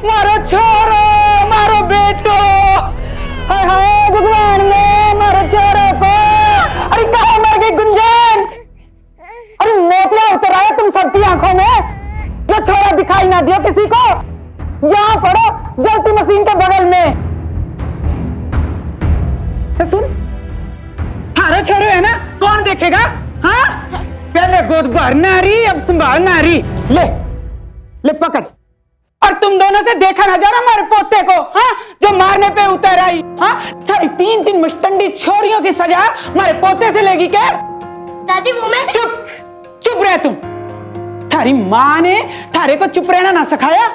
मारो छोरो, मारो बेटो, हाय हाय भगवान ने मारो छोरो को। अरे कहाँ मर गई गुंजन? अरे मोतिया उतर आया तुम सबकी आंखों में, जो छोरा दिखाई ना दिया किसी को। यहाँ पड़ो जलती मशीन के बगल में। सुन, थारा छोरो है ना, कौन देखेगा? हाँ, पहले गोद भर नारी, अब संभाल नारी। ले ले पकड़। और तुम दोनों से देखा ना जा रहा हमारे पोते को, हाँ, जो मारने पे उतर आई। हाँ, सारी 3 मुस्टंडी छोरियों की सजा हमारे पोते से लेगी क्या? दादी वो मैं चुप चुप रह तुम। थारी माँ ने थारे को चुप रहना ना सिखाया।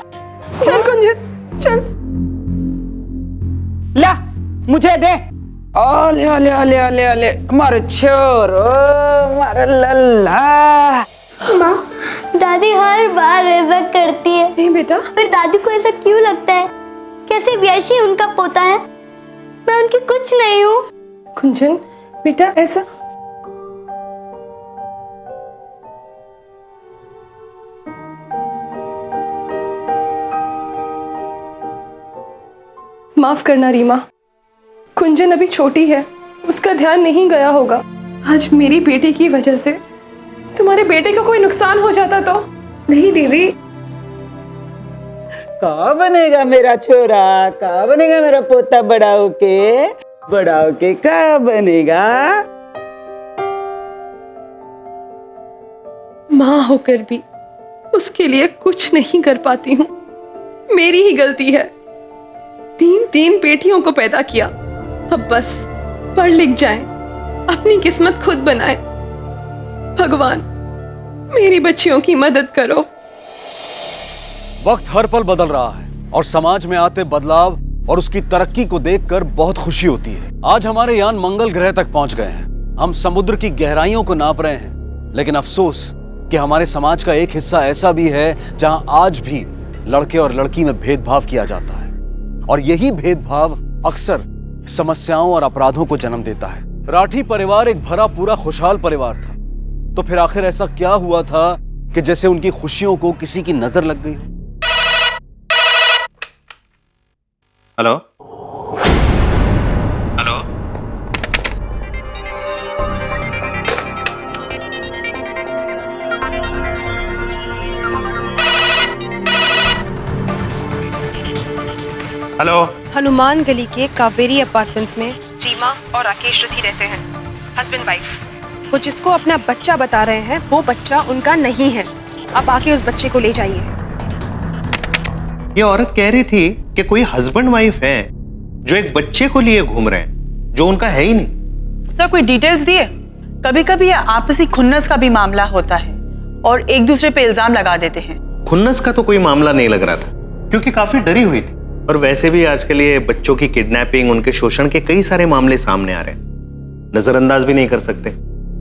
चल गुंजन चल। ला मुझे दे। ओले ओले ओले ओले ओले मारो छोरो, मारो लल्ला। माँ, दादी हर बार ऐसा करती है। नहीं बेटा। फिर दादी को ऐसा क्यों लगता है? कैसे व्याशी उनका पोता है? मैं उनकी कुछ नहीं हूँ। गुंजन बेटा ऐसा माफ करना रीमा, गुंजन अभी छोटी है, उसका ध्यान नहीं गया होगा। आज मेरी बेटी की वजह से तुम्हारे बेटे का कोई नुकसान हो जाता तो। नहीं दीदी। कहाँ बनेगा मेरा छोरा, कहाँ बनेगा मेरा पोता बड़ा होके कहाँ बनेगा? माँ होकर भी उसके लिए कुछ नहीं कर पाती हूँ। मेरी ही गलती है। 3 बेटियों को पैदा किया, अब बस पढ़ लिख जाएं, अपनी किस्मत खुद बनाएं। भगवान मेरी बच्चियों की मदद करो। वक्त हर पल बदल रहा है और समाज में आते बदलाव और उसकी तरक्की को देखकर बहुत खुशी होती है। आज हमारे यान मंगल ग्रह तक पहुंच गए हैं। हम समुद्र की गहराइयों को नाप रहे हैं, लेकिन अफसोस कि हमारे समाज का एक हिस्सा ऐसा भी है जहां आज भी लड़के और लड़की में भेदभाव किया जाता है, और यही भेदभाव अक्सर समस्याओं और अपराधों को जन्म देता है। राठी परिवार एक भरा पूरा खुशहाल परिवार था, तो फिर आखिर ऐसा क्या हुआ था कि जैसे उनकी खुशियों को किसी की नजर लग गई हो? Hello hello, hello. हनुमान गली के कावेरी अपार्टमेंट्स में रीमा और राकेश रथी रहते हैं, हस्बैंड वाइफ। वो जिसको अपना बच्चा बता रहे हैं वो बच्चा उनका नहीं है। अब आके उस बच्चे को ले जाइए। ये औरत कह रही थी कि कोई हस्बैंड वाइफ है जो एक बच्चे को लिए घूम रहे हैं जो उनका है ही नहीं। सर कोई डिटेल्स दिए? कभी कभी आपसी खुन्नस का भी मामला होता है और एक दूसरे पे इल्जाम लगा देते हैं। खुन्नस का तो कोई मामला नहीं लग रहा था, क्योंकि काफी डरी हुई थी। और वैसे भी आजकल ये बच्चों की किडनैपिंग, उनके शोषण के कई सारे मामले सामने आ रहे हैं, नजरअंदाज भी नहीं कर सकते।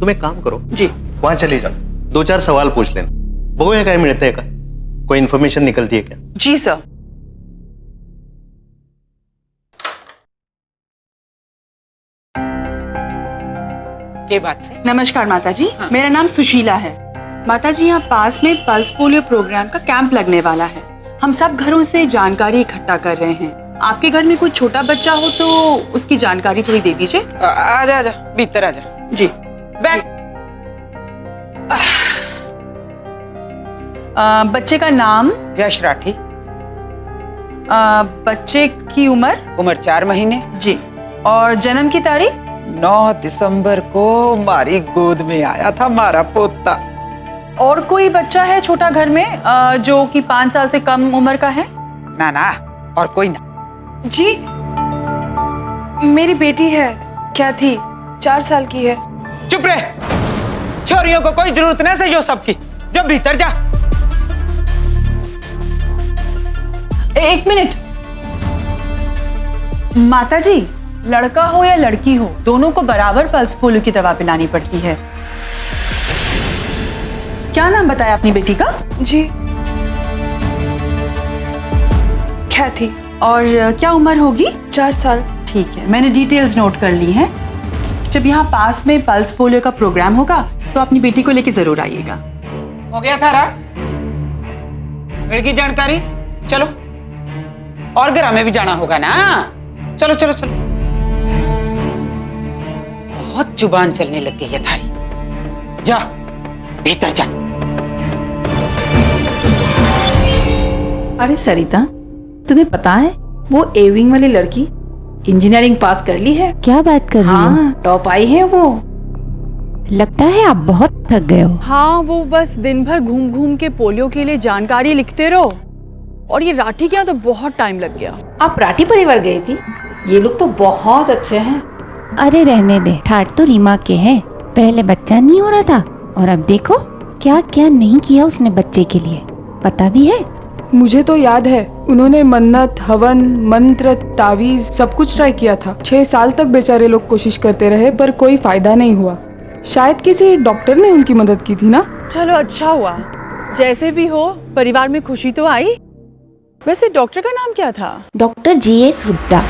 तुम एक काम करो जी, वहां चली जाओ, 2-4 सवाल पूछ लेना। बघूया काय मिळतंय का, कोई इन्फॉर्मेशन निकलती है क्या? जी सर। के बात से? नमस्कार माता जी, मेरा नाम सुशीला है। माता जी यहाँ पास में पल्स पोलियो प्रोग्राम का कैंप लगने वाला है। हम सब घरों से जानकारी इकट्ठा कर रहे हैं। आपके घर में कोई छोटा बच्चा हो तो उसकी जानकारी थोड़ी दे दीजिए। आजा आजा, भीतर आजा। जी बैठ। बच्चे का नाम? यश राठी। बच्चे की उम्र 4 महीने। जी। और जन्म की तारीख? 9 दिसंबर को हमारी गोद में आया था हमारा पोता। और कोई बच्चा है छोटा घर में जो कि 5 साल से कम उम्र का है? ना ना, और कोई ना। जी मेरी बेटी है, क्या थी 4 साल की है। चुप रहे, छोरियों को कोई जरूरत नहीं सही हो सबकी। जो भीतर जा। एक मिनट माता जी, लड़का हो या लड़की हो, दोनों को बराबर पल्स पोलियो की दवा पिलानी पड़ती है। क्या नाम बताया अपनी बेटी का? जी क्या थी। और क्या उम्र होगी? 4 साल। ठीक है, मैंने डिटेल्स नोट कर ली हैं। जब यहाँ पास में पल्स पोलियो का प्रोग्राम होगा तो अपनी बेटी को लेके जरूर आइएगा। हो गया थारा? लड़की जानकारी? चलो और घर हमें भी जाना होगा ना। चलो चलो चलो। बहुत जुबान चलने लग गई है थारी। जा भीतर जा। अरे सरिता, तुम्हें पता है वो एविंग वाली लड़की इंजीनियरिंग पास कर ली है। क्या बात कर रही हो? हाँ, टॉप आई है वो। लगता है आप बहुत थक गए हो। हाँ, वो बस दिन भर घूम घूम के पोलियो के लिए जानकारी लिखते रहो, और ये राठी के यहाँ तो बहुत टाइम लग गया। आप राठी परिवार गई थी? ये लोग तो बहुत अच्छे हैं। अरे रहने दे, ठाट तो रीमा के हैं। पहले बच्चा नहीं हो रहा था और अब देखो क्या क्या नहीं किया उसने बच्चे के लिए, पता भी है? मुझे तो याद है, उन्होंने मन्नत, हवन, मंत्र, तावीज सब कुछ ट्राई किया था। 6 साल तक बेचारे लोग कोशिश करते रहे पर कोई फायदा नहीं हुआ। शायद किसी डॉक्टर ने उनकी मदद की थी ना। चलो अच्छा हुआ, जैसे भी हो परिवार में खुशी तो आई। वैसे डॉक्टर का नाम क्या था? Doctor GS Hooda.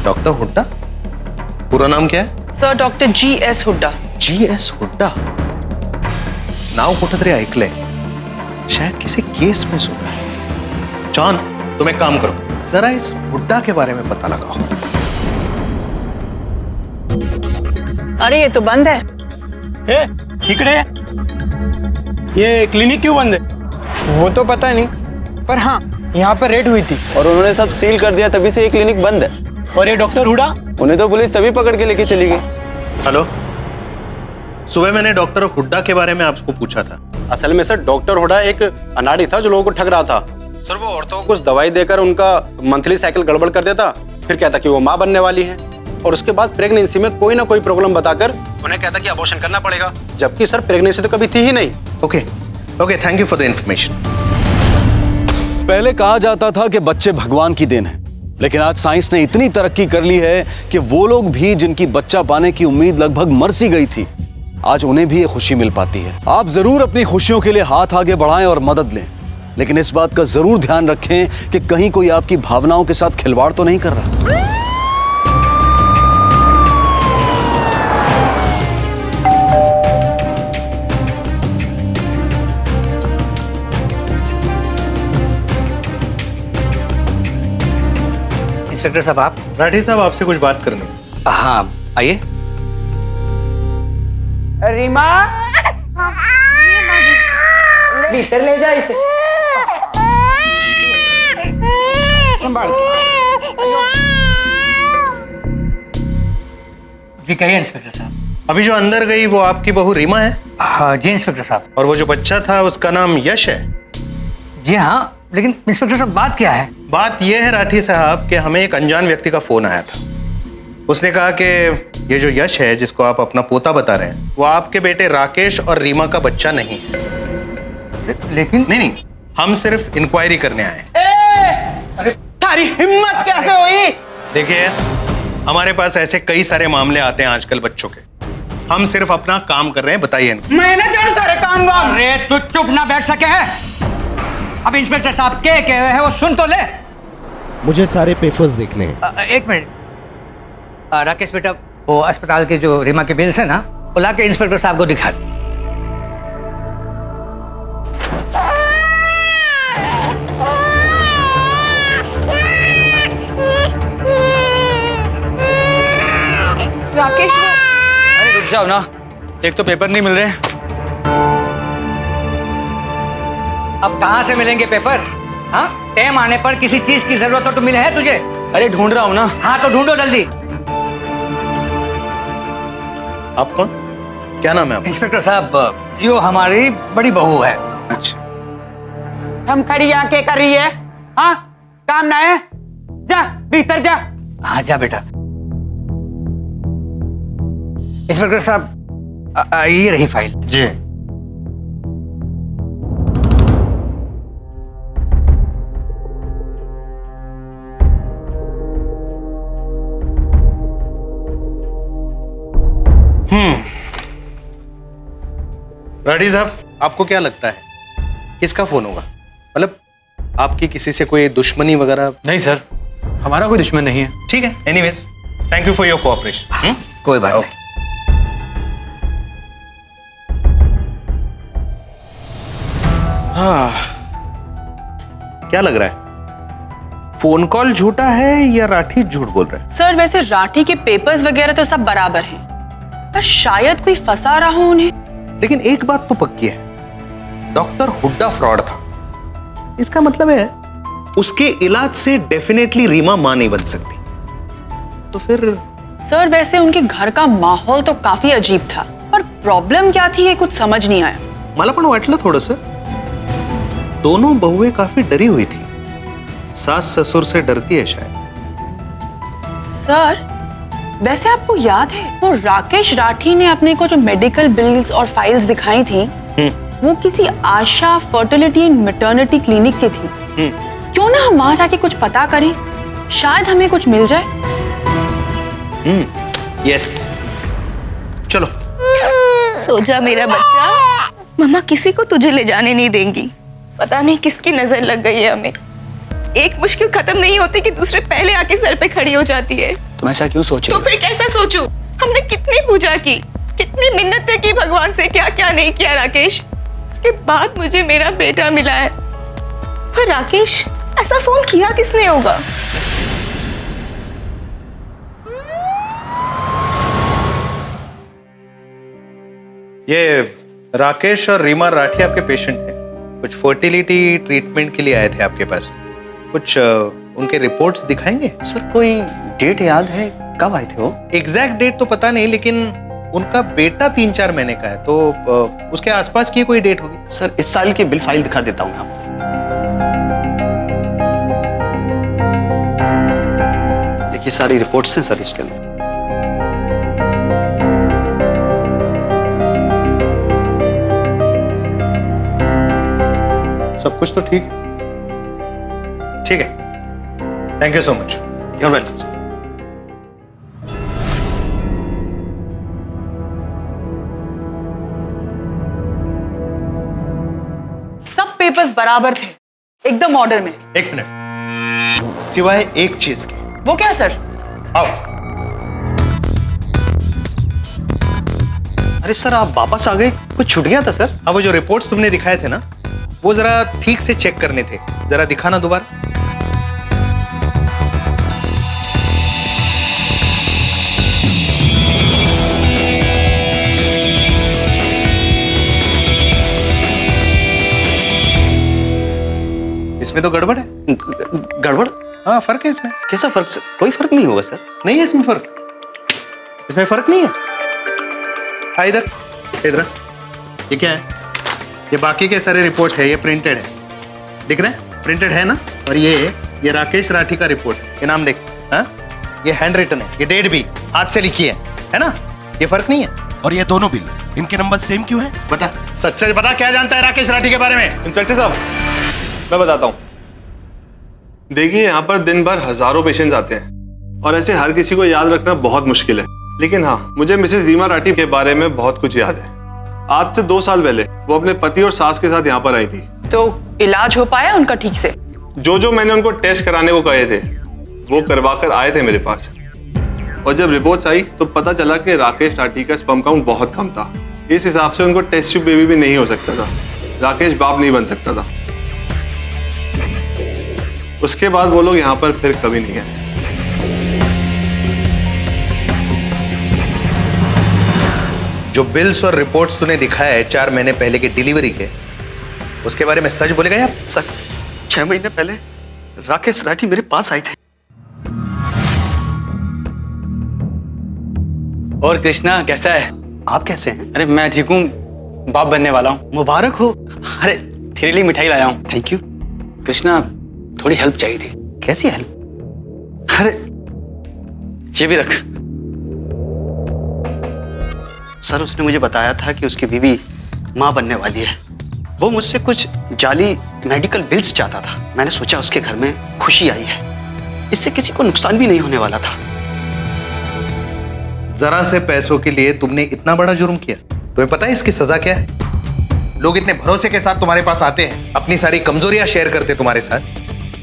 Doctor Hooda? पूरा नाम क्या है? Sir doctor GS Hooda. GS Hooda नाव कुठेतरी ऐकलंय, शायद किसी केस में सुना है। जॉन, तुम एक काम करो, जरा इस हुड्डा के बारे में पता लगाओ। अरे ये तो बंद है। इकडे ये क्लिनिक क्यों बंद है? वो तो पता नहीं, पर हाँ यहाँ पर रेड हुई थी और उन्होंने सब सील कर दिया, तभी से ये क्लिनिक बंद है। और ये डॉक्टर हुडा, उन्हें तो पुलिस तभी पकड़ के लेके चली गई। हेलो, सुबह मैंने डॉक्टर हुड्डा के बारे में आपको पूछा था। असल में सर डॉक्टर हुडा एक अनाड़ी था जो लोगों को ठग रहा था। सर वो औरतों को कुछ दवाई देकर उनका मंथली साइकिल गड़बड़ कर देता, फिर कहता कि वो माँ बनने वाली है, और उसके बाद प्रेगनेंसी में कोई ना कोई प्रॉब्लम बताकर उन्हें कहता कि अबॉर्शन करना पड़ेगा, जबकि सर प्रेगनेंसी तो कभी थी ही नहीं। Okay okay, thank you for the information. पहले कहा जाता था कि बच्चे भगवान की देन है, लेकिन आज साइंस ने इतनी तरक्की कर ली है कि वो लोग भी जिनकी बच्चा पाने की उम्मीद लगभग मर सी गई थी, आज उन्हें भी ये खुशी मिल पाती है। आप जरूर अपनी खुशियों के लिए हाथ आगे बढ़ाएं और मदद लें, लेकिन इस बात का जरूर ध्यान रखें कि कहीं कोई आपकी भावनाओं के साथ खिलवाड़ तो नहीं कर रहा। इंस्पेक्टर साहब आप? राठी साहब, आपसे कुछ बात करनी। हाँ आइए। रीमा, भीतर ले जा इसे, संभाल। जी कहिए इंस्पेक्टर साहब। अभी जो अंदर गई वो आपकी बहू रीमा है? हाँ जी इंस्पेक्टर साहब। और वो जो बच्चा था उसका नाम यश है? जी हाँ, लेकिन इंस्पेक्टर साहब बात क्या है? बात यह है राठी साहब कि हमें एक अनजान व्यक्ति का फोन आया था। उसने कहा कि ये जो यश है जिसको आप अपना पोता बता रहे हैं, वो आपके बेटे राकेश और रीमा का बच्चा नहीं है। लेकिन नहीं, हम सिर्फ इंक्वायरी करने आए। अरे तारी हिम्मत कैसे हुई? देखिए, हमारे पास ऐसे कई सारे मामले आते हैं आजकल बच्चों के, हम सिर्फ अपना काम कर रहे हैं, बताइए इनको। मैं ना जानू सारे काम वाम। अरे तू चुप ना बैठ सके है। अब इंस्पेक्टर साहब क्या कह रहे हैं वो सुन तो ले। मुझे सारे पेपर्स देखने हैं। एक मिनट राकेश बेटा, वो अस्पताल के जो रीमा के बिल्स है ना, वो ला के इंस्पेक्टर साहब को दिखा। राकेश अरे रुक जाओ ना, एक तो पेपर नहीं मिल रहे। अब कहाँ से मिलेंगे पेपर? हाँ, टाइम आने पर किसी चीज की जरूरत हो तो मिले है तुझे। अरे ढूंढ रहा हूँ ना। हाँ तो ढूंढो जल्दी। आप कौन? क्या नाम है आपका? इंस्पेक्टर साहब, यो हमारी बड़ी बहू है। अच्छा, हम खड़ी आंखें कर रही है, हाँ काम ना है, जा भीतर जा। हाँ जा बेटा। इंस्पेक्टर साहब ये रही फाइल। जी। राठी साहब, आपको क्या लगता है किसका फोन होगा? मतलब आपकी किसी से कोई दुश्मनी वगैरह? नहीं सर, हमारा कोई दुश्मन नहीं है। ठीक है, anyways thank you for your cooperation. कोई बात नहीं। हाँ, क्या लग रहा है? फोन कॉल झूठा है या राठी झूठ बोल रहा है? सर वैसे राठी के पेपर्स वगैरह तो सब बराबर हैं, पर शायद कोई फंसा रहा हो उन्हें। लेकिन एक बात तो पक्की है, डॉक्टर हुड्डा फ्रॉड था। इसका मतलब है उसके इलाज से डेफिनेटली रीमा मां नहीं बन सकती। तो फिर सर वैसे उनके घर का माहौल तो काफी अजीब था, पर प्रॉब्लम क्या थी ये कुछ समझ नहीं आया। मला पण वाटलं थोडंसं, दोनों बहुएं काफी डरी हुई थी। सास ससुर से डरती है शायद। सर वैसे आपको याद है वो राकेश राठी ने अपने को जो मेडिकल बिल्स और फाइल्स दिखाई थी, वो किसी आशा फर्टिलिटी एंड मैटरनिटी क्लिनिक की थी। क्यों ना हम वहां जाके कुछ पता करें, शायद हमें कुछ मिल जाए। यस, चलो। सो जा मेरा बच्चा, मम्मा किसी को तुझे ले जाने नहीं देंगी। पता नहीं किसकी नजर लग गई है हमें। एक मुश्किल खत्म नहीं होती कि दूसरे पहले आके सर पे खड़ी हो जाती है। तुम ऐसा क्यों सोच रही तो फिर कैसा सोचूं? हमने कितनी पूजा की, कितनी मिन्नतें की भगवान से, क्या क्या नहीं किया राकेश। उसके बाद मुझे मेरा बेटा मिला है। पर राकेश ऐसा फोन किया किसने होगा? ये राकेश और रीमा राठी आपके पेशेंट थे, कुछ फर्टिलिटी ट्रीटमेंट के लिए आए थे आपके पास। कुछ उनके रिपोर्ट्स दिखाएंगे? सर कोई डेट याद है, कब आए थे वो? एग्जैक्ट डेट तो पता नहीं, लेकिन उनका बेटा 3-4 महीने का है, तो उसके आसपास की कोई डेट होगी। सर इस साल की बिल फाइल दिखा देता हूँ मैं आपको। देखिए सारी रिपोर्ट्स हैं सर इसके अंदर। सब कुछ तो ठीक है। ठीक है, thank you so much. You are welcome sir. सब पेपर्स बराबर थे, एकदम ऑर्डर में। एक मिनट, सिवाय एक चीज के। वो क्या सर? आओ। अरे सर आप वापस आ गए, कुछ छूट गया था सर? अब वो जो रिपोर्ट्स तुमने दिखाए थे ना, वो जरा ठीक से चेक करने थे, जरा दिखाना दोबारा। इसमें तो गड़बड़ है। गड़बड़? हाँ, फर्क है इसमें। कैसा फर्क सर? कोई फर्क नहीं होगा सर। नहीं है इसमें फर्क, इसमें फर्क नहीं है। हाँ, इधर इधर, ये क्या है? ये बाकी के सारे रिपोर्ट है, ये प्रिंटेड है, दिख रहा है? प्रिंटेड है ना? और ये राकेश राठी का रिपोर्ट, ये नाम देख। हाँ, ये हैंड रिटन है, ये डेट भी हाथ से लिखी है ना? ये फर्क नहीं है। और ये दोनों बिल, इनके नंबर सेम क्यों है? बता, सच सच बता, क्या जानता है राकेश राठी के बारे में? इंस्पेक्टर साहब मैं बताता हूँ। देखिए यहाँ पर दिन भर हजारों पेशेंट्स आते हैं और ऐसे हर किसी को याद रखना बहुत मुश्किल है। लेकिन हाँ, मुझे मिसेस रीमा राठी के बारे में बहुत कुछ याद है। आज से 2 साल पहले वो अपने पति और सास के साथ यहाँ पर आई थी। तो इलाज हो पाया उनका ठीक से? जो मैंने उनको टेस्ट कराने को कहे थे वो करवा कर आए थे मेरे पास, और जब रिपोर्ट्स आई तो पता चला कि राकेश राठी का स्पर्म काउंट बहुत कम था। इस हिसाब से उनको टेस्ट ट्यूब बेबी भी नहीं हो सकता था, राकेश बाप नहीं बन सकता था। उसके बाद वो लोग यहाँ पर फिर कभी नहीं आए। जो बिल्स और रिपोर्ट्स तूने दिखाया है 4 महीने पहले के डिलीवरी के, उसके बारे में सच बोलेगा यार? सर 6 महीने पहले राकेश राठी मेरे पास आए थे। और कृष्णा कैसा है? आप कैसे हैं? अरे मैं ठीक हूँ, बाप बनने वाला हूँ। मुबारक हो। अरे तेरे लिए मिठाई लाया हूँ। Thank you. कृष्णा थोड़ी हेल्प चाहिए थी। कैसी हेल्प? अरे ये भी रख। सर उसने मुझे बताया था कि उसकी बीवी माँ बनने वाली है। वो मुझसे कुछ जाली मेडिकल बिल्स चाहता था। मैंने सोचा उसके घर में खुशी आई है, इससे किसी को नुकसान भी नहीं होने वाला था। जरा से पैसों के लिए तुमने इतना बड़ा जुर्म किया। तुम्हें पता है इसकी सजा क्या है? लोग इतने भरोसे के साथ तुम्हारे पास आते हैं, अपनी सारी कमजोरियां शेयर करते तुम्हारे साथ,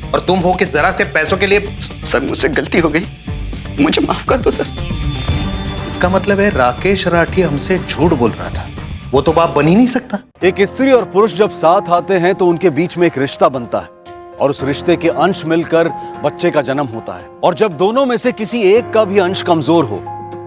और तुम हो कि जरा से पैसों के लिए। सर मुझसे गलती हो गई, मुझे माफ कर दो सर। इसका मतलब है राकेश राठी हमसे झूठ बोल रहा था, वो तो बाप बन ही नहीं सकता। एक स्त्री और पुरुष जब साथ आते हैं तो उनके बीच में एक रिश्ता बनता है, और उस रिश्ते के अंश मिलकर बच्चे का जन्म होता है। और जब दोनों में से किसी एक का भी अंश कमजोर हो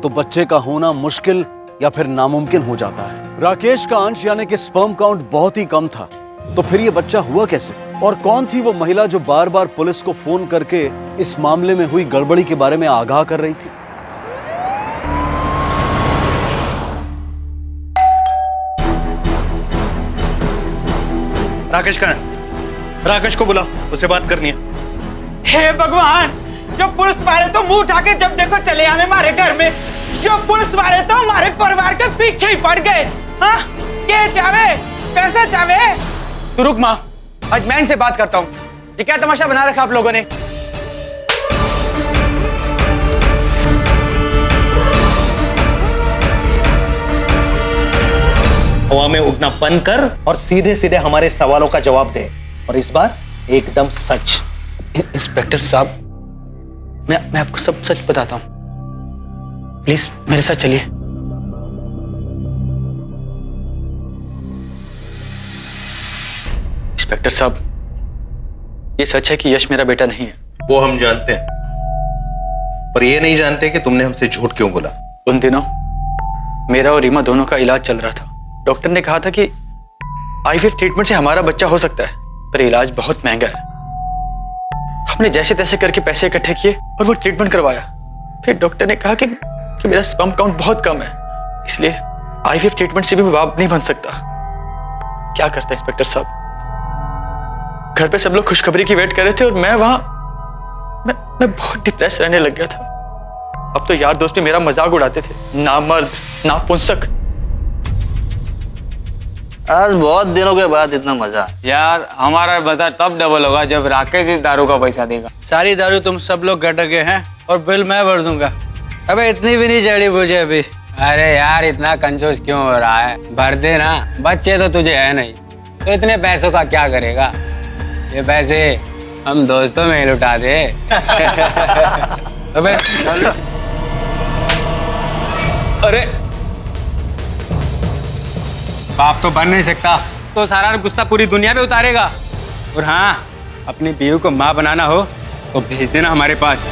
तो बच्चे का होना मुश्किल या फिर नामुमकिन हो जाता है। राकेश का अंश यानी कि स्पर्म काउंट बहुत ही कम था, तो फिर ये बच्चा हुआ कैसे? और कौन थी वो महिला जो बार बार पुलिस को फोन करके इस मामले में हुई गड़बड़ी के बारे में आगाह कर रही थी? राकेश कहाँ है? राकेश को बुला, उसे बात करनी है। हे भगवान, जो पुलिस वाले तो मुंह उठा के जब देखो चले आए हमारे घर में। जो पुलिस वाले तो हमारे परिवार के पीछे ही पड़ गए। हाँ, क्या चावे, कैसे चावे? तू रुक माँ, आज मैं इनसे बात करता हूँ। ये क्या तमाशा बना रखा आप लोगों ने? हवा में उड़ना बंद कर और सीधे सीधे हमारे सवालों का जवाब दे, और इस बार एकदम सच। इंस्पेक्टर साहब, मैं आपको सब सच बताता हूँ, प्लीज मेरे साथ चलिए। इंस्पेक्टर साहब, ये सच है कि यश मेरा बेटा नहीं है। वो हम जानते हैं, पर ये नहीं जानते कि तुमने हमसे झूठ क्यों बोला। उन दिनों मेरा और रीमा दोनों का इलाज चल रहा था। डॉक्टर ने कहा था कि आईवीएफ ट्रीटमेंट से हमारा बच्चा हो सकता है, पर इलाज बहुत महंगा है। हमने जैसे तैसे करके पैसे इकट्ठे किए और वो ट्रीटमेंट करवाया। फिर डॉक्टर ने कहा कि मेरा स्पर्म काउंट बहुत कम है, इसलिए आईवीएफ ट्रीटमेंट से भी मैं बाप नहीं बन सकता। क्या करता इंस्पेक्टर साहब? घर पे सब लोग खुशखबरी की वेट कर रहे थे और मैं वहां मैं बहुत डिप्रेस रहने लग गया था। अब तो यार दोस्त भी मेरा मजाक उड़ाते थे, नामर्द, नापुंसक। आज बहुत दिनों के बाद इतना मजा। यार हमारा मजा तब डबल होगा जब राकेश इस दारू का पैसा देगा। सारी दारू तुम सब लोग गटके हैं और बिल मैं भर दूंगा। अबे इतनी भी नहीं चढ़ी मुझे अभी। अरे यार इतना कंजूस क्यों हो रहा है? भर दे ना, बच्चे तो तुझे है नहीं, तो इतने पैसों का क्या करेगा? ये पैसे हम दोस्तों में ही लुटा दे। अबे अरे बाप तो बन नहीं सकता, तो सारा गुस्सा पूरी दुनिया पे उतारेगा। और हाँ, अपनी बीवी को माँ बनाना हो तो भेज देना हमारे पास।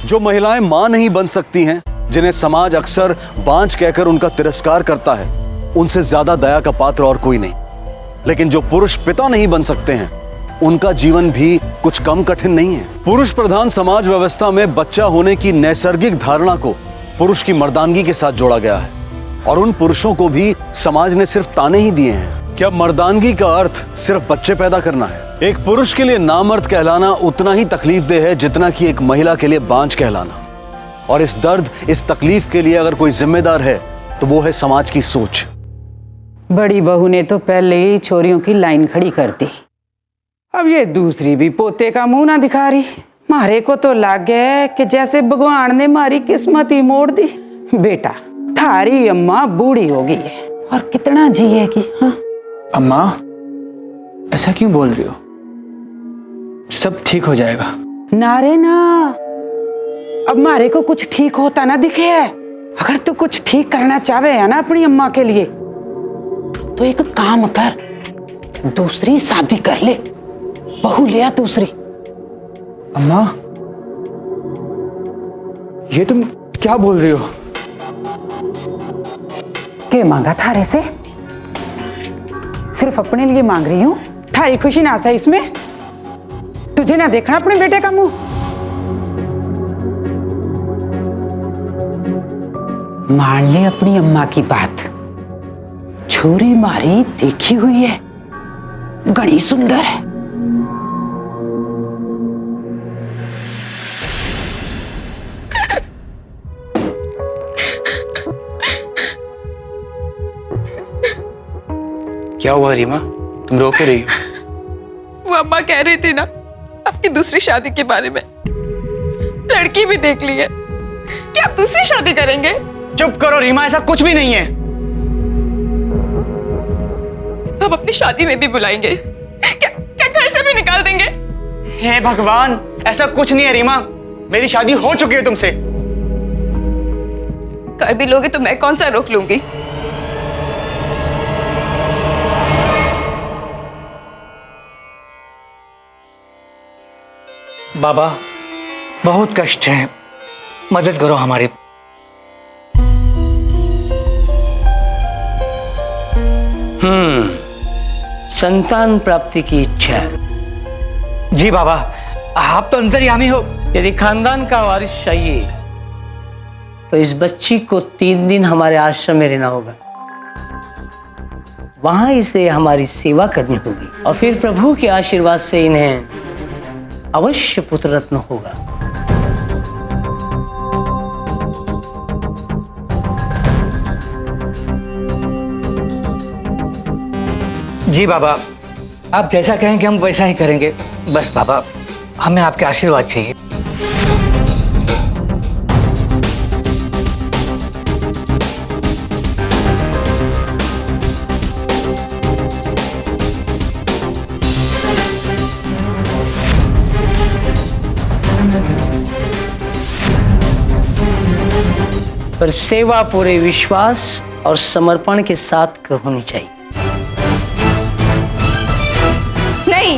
जो महिलाएं मां नहीं बन सकती हैं, जिन्हें समाज अक्सर बांझ कहकर उनका तिरस्कार करता है, उनसे ज्यादा दया का पात्र और कोई नहीं। लेकिन जो पुरुष पिता नहीं बन सकते हैं, उनका जीवन भी कुछ कम कठिन नहीं है। पुरुष प्रधान समाज व्यवस्था में बच्चा होने की नैसर्गिक धारणा को पुरुष की मर्दानगी के साथ जोड़ा गया है, और उन पुरुषों को भी समाज ने सिर्फ ताने ही दिए हैं। क्या मर्दानगी का अर्थ सिर्फ बच्चे पैदा करना है? एक पुरुष के लिए नामर्द कहलाना उतना ही तकलीफदेह है जितना कि एक महिला के लिए बांझ कहलाना। और इस दर्द, इस तकलीफ के लिए अगर कोई जिम्मेदार है तो वो है समाज की सोच। बड़ी बहू ने तो पहले ही छोरियों की लाइन खड़ी कर दी, अब ये दूसरी भी पोते का मुंह ना दिखा रही। मारे को तो लग गया कि जैसे भगवान ने मारी किस्मत ही मोड़ दी। बेटा, थारी अम्मा बूढ़ी हो गई है और कितना जिएगी। हाँ? अम्मा ऐसा क्यों बोल रही हो? सब ठीक हो जाएगा। ना रे ना, अब मारे को कुछ ठीक होता ना दिखे है। अगर तू कुछ ठीक करना चाहे है ना अपनी अम्मा के लिए, तो एक काम कर, दूसरी शादी कर ले, बहू ले आ दूसरी। अम्मा ये तुम क्या बोल रही हो? क्या मांगा थारे से? सिर्फ अपने लिए मांग रही हूं, थारी खुशी ना सा इसमें? तुझे ना देखना अपने बेटे का मुंह? मान ले अपनी अम्मा की बात, छोरी मारी देखी हुई है, घनी सुंदर है। क्या हुआ रीमा, तुम रो क्यों रही हो? वो अम्मा कह रही थी ना आपकी दूसरी शादी के बारे में। लड़की भी देख ली है कि आप दूसरी शादी करेंगे। चुप करो रीमा, ऐसा कुछ भी नहीं है। हम अपनी शादी में भी बुलाएंगे, क्या घर से भी निकाल देंगे? हे भगवान, ऐसा कुछ नहीं है रीमा, मेरी शादी हो चुकी है तुमसे। कर भी लोगे तो मैं कौन सा रोक लूंगी? बाबा बहुत कष्ट है, मदद करो हमारी। संतान प्राप्ति की इच्छा है। जी बाबा, आप तो अंतर्यामी हो। यदि खानदान का वारिस चाहिए तो इस बच्ची को 3 दिन हमारे आश्रम में रहना होगा। वहां इसे हमारी सेवा करनी होगी और फिर प्रभु के आशीर्वाद से इन्हें अवश्य पुत्र रत्न होगा। जी बाबा, आप जैसा कहेंगे हम वैसा ही करेंगे। बस बाबा, हमें आपके आशीर्वाद चाहिए। पर सेवा पूरे विश्वास और समर्पण के साथ होनी चाहिए। नहीं,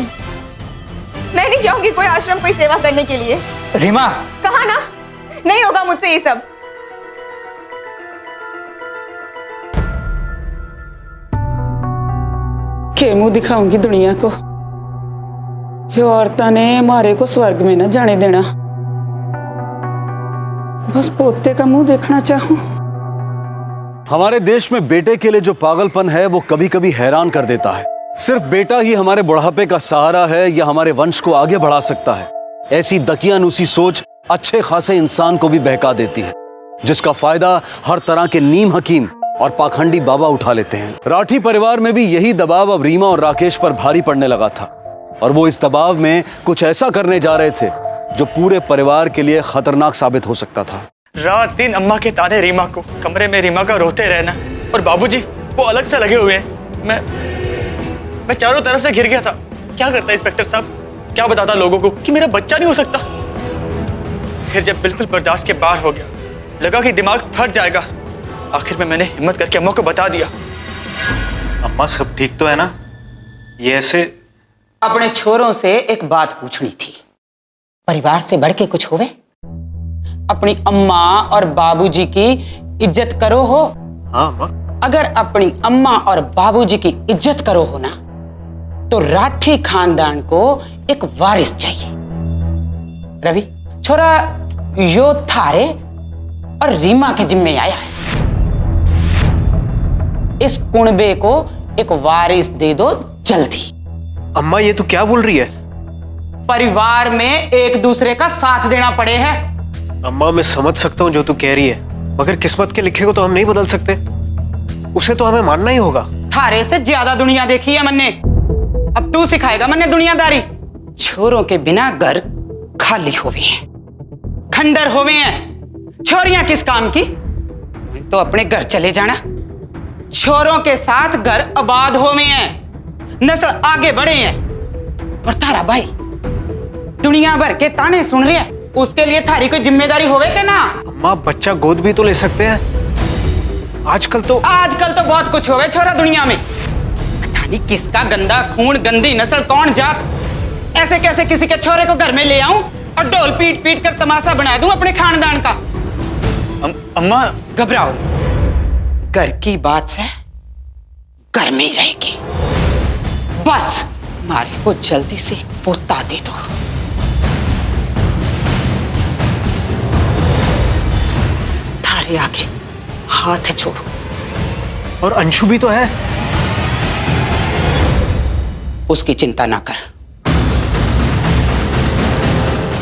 मैं नहीं चाहूंगी कोई आश्रम कोई सेवा करने के लिए। रीमा, कहा ना, नहीं होगा मुझसे ये सब। के मुंह दिखाऊंगी दुनिया को? ये औरतां ने हमारे को स्वर्ग में न जाने देना। बस पोते का मुंह देखना चाहूं। हमारे देश में बेटे के लिए जो पागलपन है वो कभी कभी हैरान कर देता है। सिर्फ बेटा ही हमारे बुढ़ापे का सहारा है या हमारे वंश को आगे बढ़ा सकता है, ऐसी दकियानूसी सोच अच्छे खासे इंसान को भी बहका देती है, जिसका फायदा हर तरह के नीम हकीम और पाखंडी बाबा उठा लेते हैं। राठी परिवार में भी यही दबाव अब रीमा और राकेश पर भारी पड़ने लगा था और वो इस दबाव में कुछ ऐसा करने जा रहे थे जो पूरे परिवार के लिए खतरनाक साबित हो सकता था। रात दिन अम्मा के ताने रीमा को, कमरे में रीमा का रोते रहना, और बाबूजी वो अलग से लगे हुए हैं। मैं चारों तरफ से घिर गया था। क्या करता इंस्पेक्टर साहब, क्या बताता लोगों को कि मेरा बच्चा नहीं हो सकता। फिर जब बिल्कुल बर्दाश्त के बाहर हो गया, लगा कि दिमाग फट जाएगा, आखिर में मैंने हिम्मत करके अम्मा को बता दिया। अम्मा सब ठीक तो है ना? ये ऐसे अपने छोरों से एक बात पूछनी थी। परिवार से बढ़ के कुछ होवे? अपनी अम्मा और बाबूजी की इज्जत करो हो? हाँ अम्मा। अगर अपनी अम्मा और बाबूजी की इज्जत करो हो ना, तो राठी खानदान को एक वारिस चाहिए। रवि, छोरा यो थारे और रीमा के जिम्मे आया है। इस कुणबे को एक वारिस दे दो जल्दी। अम्मा ये तू क्या बोल रही है? परिवार में एक दूसरे का साथ देना पड़े है। अम्मा मैं समझ सकता हूँ जो तू कह रही है, मगर किस्मत के लिखे को तो हम नहीं बदल सकते। उसे तो हमें मानना ही होगा। थारे से ज्यादा दुनिया देखी है मन्ने, अब तू सिखाएगा मन्ने दुनियादारी। छोरों के बिना घर खाली होवे हैं, खंडर होवे हैं। छोरियां किस काम की? तो अपने घर चले जाना। छोरों के साथ घर आबाद होवे हैं, नस्ल आगे बढ़े हैं। और तारा भाई दुनिया भर के ताने सुन रहे हैं, उसके लिए थारी कोई जिम्मेदारी होवे के ना? अम्मा बच्चा गोद भी तो ले सकते हैं। आजकल तो बहुत कुछ होवे छोरा दुनिया में। पता नहीं किसका गंदा खून, गंदी नस्ल, कौन जात। ऐसे कैसे किसी के छोरे को घर में ले आऊं और ढोल पीट पीट कर तमाशा बना दूं अपने खानदान का? अम्मा घबराओ, घर की बात से घर में ही रहेगी। बस मारे को जल्दी से पोता दे दो। थारे आगे हाथ छोड़ो। और अंशु भी तो है। उसकी चिंता ना कर,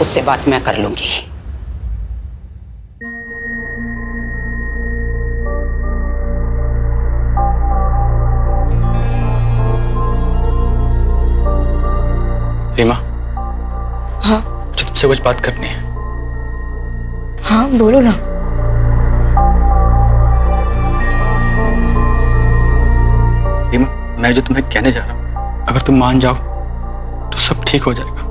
उससे बात मैं कर लूंगी। रीमा, हाँ मुझे तुमसे कुछ बात करनी है। हाँ बोलो ना। रीमा, मैं जो तुम्हें कहने जा रहा हूँ, अगर तुम मान जाओ तो सब ठीक हो जाएगा।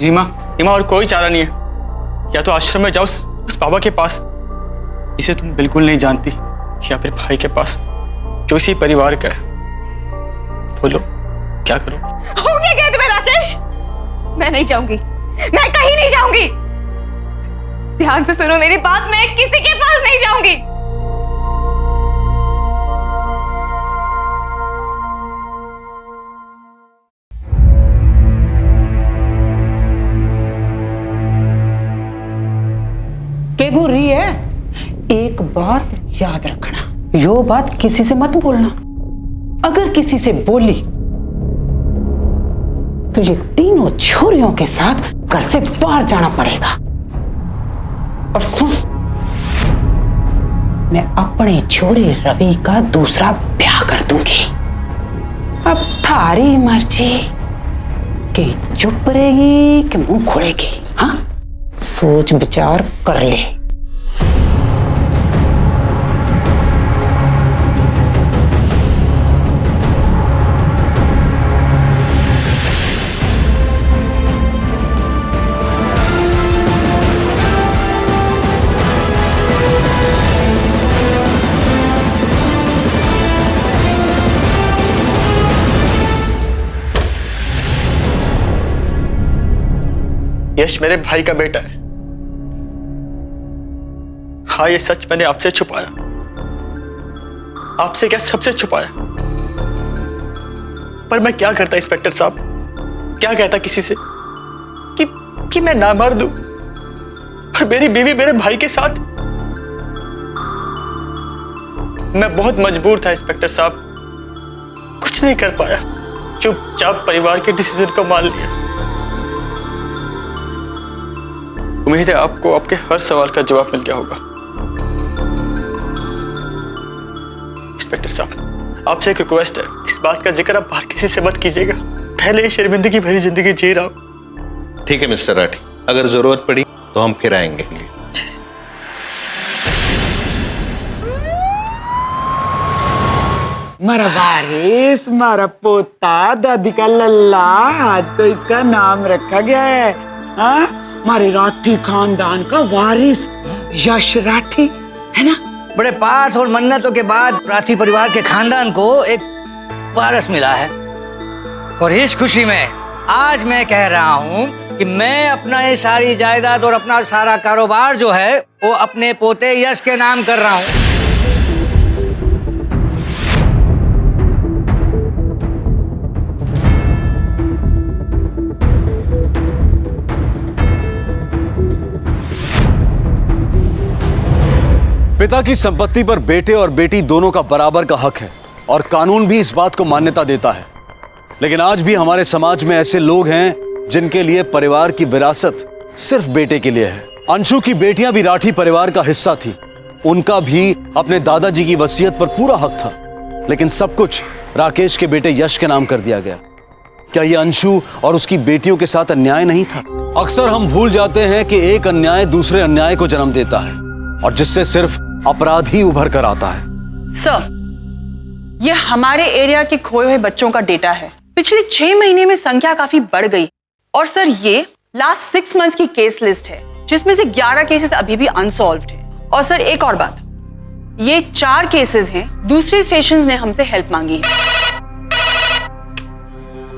रीमा, रीमा और कोई चारा नहीं है। या तो आश्रम में जाओ उस बाबा के पास, इसे तुम बिल्कुल नहीं जानती, या फिर भाई के पास जो इसी परिवार का है। बोलो क्या करो? हो क्या तुम्हें राकेश? मैं नहीं जाऊंगी, मैं कहीं नहीं जाऊंगी। ध्यान से सुनो मेरी बात, मैं किसी के पास नहीं जाऊंगी। के घूर रही है? एक बात याद रखना, यो बात किसी से मत बोलना। अगर किसी से बोली तो ये तीनों छोरियों के साथ घर से बाहर जाना पड़ेगा। और सुन, मैं अपने छोरे रवि का दूसरा ब्याह कर दूंगी। अब थारी मर्जी कि चुप रहेगी कि मुंह खोलेगी। हाँ, सोच विचार कर ले। यश मेरे भाई का बेटा है। हाँ, ये सच मैंने आपसे छुपाया। आपसे क्या, सबसे छुपाया। पर मैं क्या करता इंस्पेक्टर साहब, क्या कहता किसी से कि मैं ना मर दूं और मेरी बीवी मेरे भाई के साथ। मैं बहुत मजबूर था इंस्पेक्टर साहब, कुछ नहीं कर पाया, चुपचाप परिवार के डिसीजन को मान लिया। उम्मीद है आपको आपके हर सवाल का जवाब मिल गया होगा। इंस्पेक्टर साहब, आपसे एक रिक्वेस्ट है, इस बात का जिक्र आप बाहर किसी से मत कीजिएगा। पहले ये शर्मिंदगी भरी जिंदगी जी रहा हूं। ठीक है मिस्टर राठी, अगर जरूरत पड़ी तो हम फिर आएंगे। मारा वारिस, मारा पोता, दादी का लल्ला, आज तो इसका नाम रखा गया है। हाँ, हमारे राठी खानदान का वारिस यश राठी, है ना? बड़े पाठ और मन्नतों के बाद राठी परिवार के खानदान को एक वारिस मिला है, और इस खुशी में आज मैं कह रहा हूँ कि मैं अपना ये सारी जायदाद और अपना सारा कारोबार जो है वो अपने पोते यश के नाम कर रहा हूँ। पिता की संपत्ति पर बेटे और बेटी दोनों का बराबर का हक है और कानून भी इस बात को मान्यता देता है। लेकिन आज भी हमारे समाज में ऐसे लोग हैं जिनके लिए परिवार की विरासत सिर्फ बेटे के लिए है। अंशु की बेटियां भी राठी परिवार का हिस्सा थी, उनका भी अपने दादाजी की वसीयत पर पूरा हक था, लेकिन सब कुछ राकेश के बेटे यश के नाम कर दिया गया। क्या यह अंशु और उसकी बेटियों के साथ अन्याय नहीं था? अक्सर हम भूल जाते हैं कि एक अन्याय दूसरे अन्याय को जन्म देता है और जिससे सिर्फ अपराध ही उभर कर आता है। सर, ये हमारे एरिया के खोए हुए बच्चों का डेटा है। पिछले 6 महीने में संख्या काफी बढ़ गई, और सर ये लास्ट 6 मंथ्स की केस लिस्ट है, जिसमें से 11 केसेस अभी भी अनसॉल्व्ड हैं। और सर एक और बात, ये 4 केसेस हैं, दूसरे स्टेशंस ने हमसे हेल्प मांगी है।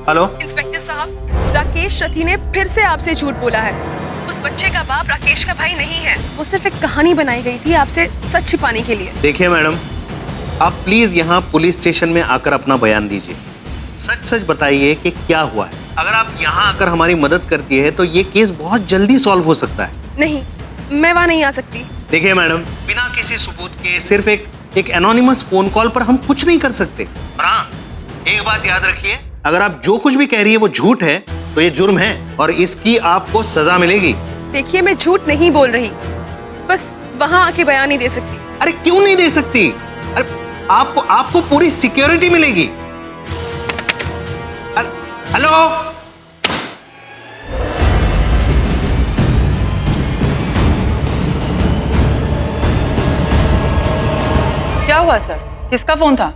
हेलो इंस्पेक्टर साहब, राकेश रथी ने फिर से आपसे झूठ बोला है। उस बच्चे का बाप राकेश का भाई नहीं है, वो सिर्फ एक कहानी बनाई गई थी आपसे सच छिपाने के लिए। देखिए मैडम, आप प्लीज यहाँ पुलिस स्टेशन में आकर अपना बयान दीजिए। सच सच बताइए कि क्या हुआ है। अगर आप यहाँ आकर हमारी मदद करती है तो ये केस बहुत जल्दी सॉल्व हो सकता है। नहीं, मैं वहाँ नहीं आ सकती। देखिए मैडम, बिना किसी सबूत के सिर्फ एक एनोनिमस फोन कॉल पर हम कुछ नहीं कर सकते। और हाँ, एक बात याद रखिए, अगर आप जो कुछ भी कह रही है वो झूठ है तो ये जुर्म है और इसकी आपको सजा मिलेगी। देखिए, मैं झूठ नहीं बोल रही, बस वहाँ आके बयान नहीं दे सकती। अरे क्यों नहीं दे सकती? अरे आपको पूरी सिक्योरिटी मिलेगी। हेलो, क्या हुआ सर? किसका फोन था?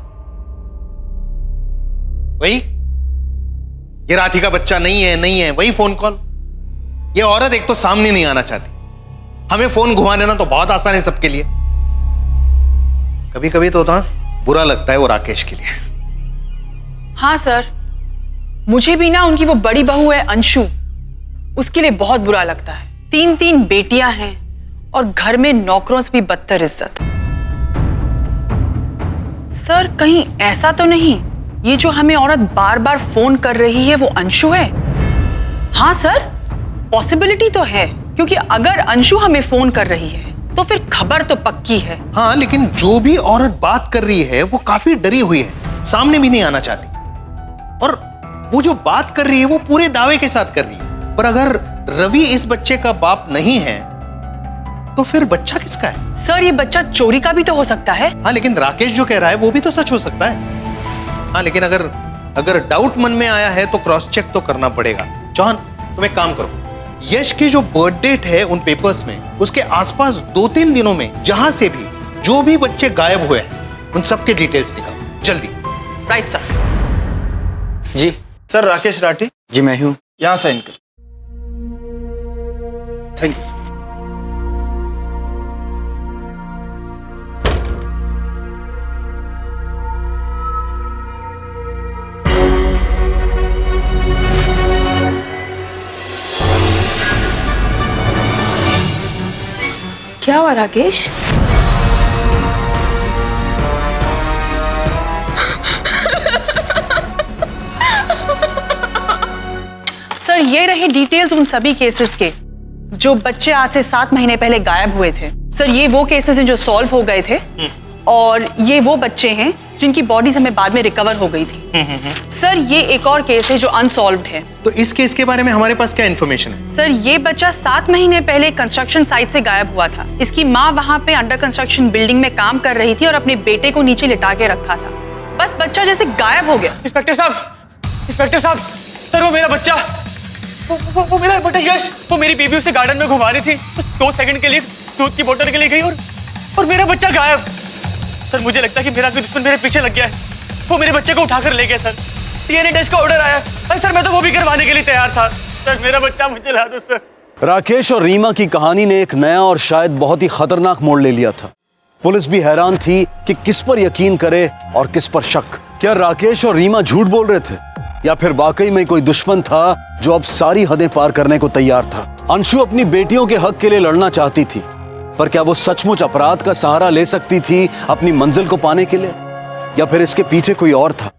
वही, ये राठी का बच्चा नहीं है वही फोन कॉल। ये औरत एक तो सामने नहीं आना चाहती, हमें फोन घुमा देना तो बहुत आसान है सबके लिए। कभी कभी तो ना बुरा लगता है वो राकेश के लिए। हाँ सर, मुझे भी ना उनकी वो बड़ी बहू है अंशु, उसके लिए बहुत बुरा लगता है। 3 बेटियां हैं और घर में नौकरों से भी बदतर इज्जत। सर कहीं ऐसा तो नहीं ये जो हमें औरत बार बार फोन कर रही है वो अंशु है? हाँ सर, पॉसिबिलिटी तो है, क्योंकि अगर अंशु हमें फोन कर रही है तो फिर खबर तो पक्की है। हाँ, लेकिन जो भी औरत बात कर रही है वो काफी डरी हुई है, सामने भी नहीं आना चाहती। और वो जो बात कर रही है वो पूरे दावे के साथ कर रही है। पर अगर रवि इस बच्चे का बाप नहीं है तो फिर बच्चा किसका है? सर ये बच्चा चोरी का भी तो हो सकता है। हाँ, लेकिन राकेश जो कह रहा है वो भी तो सच हो सकता है। हाँ, लेकिन अगर डाउट मन में आया है तो क्रॉस चेक तो करना पड़ेगा। जॉन, तुम एक काम करो, यश की जो बर्थ डेट है उन पेपर्स में, उसके आसपास 2-3 दिनों में जहां से भी जो भी बच्चे गायब हुए उन सबके डिटेल्स निकालो जल्दी। Right sir. जी सर, राकेश राठी। जी मैं हूँ। यहाँ साइन कर। Thank you. क्या हुआ राकेश? सर ये रहे डिटेल्स उन सभी केसेस के जो बच्चे आज से 7 महीने पहले गायब हुए थे। सर ये वो केसेस हैं जो सॉल्व हो गए थे और ये वो बच्चे हैं जिनकी बॉडीज हमें बाद में रिकवर हो गई थी। सर ये एक और केस है जो अनसॉल्व्ड है। तो इस केस के बारे में हमारे पास क्या इन्फॉर्मेशन है? सर ये बच्चा 7 महीने पहले कंस्ट्रक्शन साइट से गायब हुआ था। इसकी माँ वहाँ पे अंडर कंस्ट्रक्शन बिल्डिंग में काम कर रही थी और अपने बेटे को नीचे लिटा के रखा था। बस बच्चा जैसे गायब हो गया। इंस्पेक्टर साहब, सर वो मेरा बच्चा, वो मेरा बेटा यश, वो मेरी बीबी उसे गार्डन में घुमा रही थी, 2 सेकंड के लिए दूध की बोतल के लिए गई और मेरा बच्चा गायब। सर मुझे लगता है कि मेरा कोई दुश्मन मेरे पीछे लग गया है, वो मेरे बच्चे को उठाकर ले गया। सर डीएनए टेस्ट का ऑर्डर आया। अरे सर मैं तो वो भी करवाने के लिए तैयार था। सर मेरा बच्चा मुझे ला दो सर। राकेश और रीमा की कहानी ने एक नया और शायद बहुत ही खतरनाक मोड़ ले लिया था। पुलिस भी हैरान थी कि किस पर यकीन करे और किस पर शक। क्या राकेश और रीमा झूठ बोल रहे थे या फिर वाकई में कोई दुश्मन था जो अब सारी हदें पार करने को तैयार था? अंशु अपनी बेटियों के हक के लिए लड़ना चाहती थी, पर क्या वो सचमुच अपराध का सहारा ले सकती थी अपनी मंजिल को पाने के लिए, या फिर इसके पीछे कोई और था?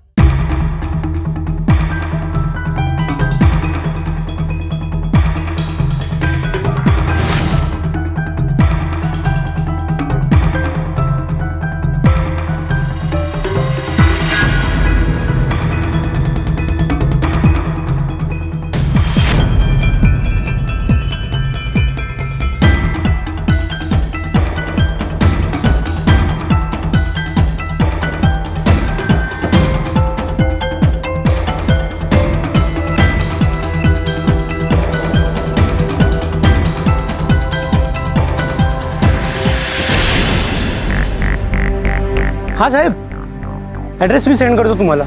हाँ साहेब, एड्रेस भी सेंड कर दो तुम्हाला।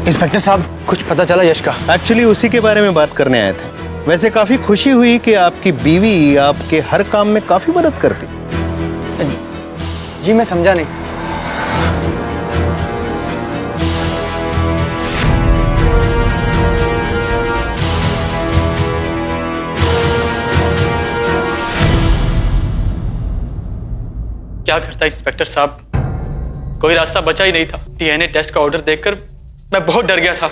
इंस्पेक्टर साहब, कुछ पता चला यश का? एक्चुअली उसी के बारे में बात करने आए थे। वैसे काफी खुशी हुई कि आपकी बीवी आपके हर काम में काफी मदद करती। जी मैं समझा नहीं। क्या करता इंस्पेक्टर साहब, कोई रास्ता बचा ही नहीं था। डीएनए टेस्ट का ऑर्डर देखकर मैं बहुत डर गया था,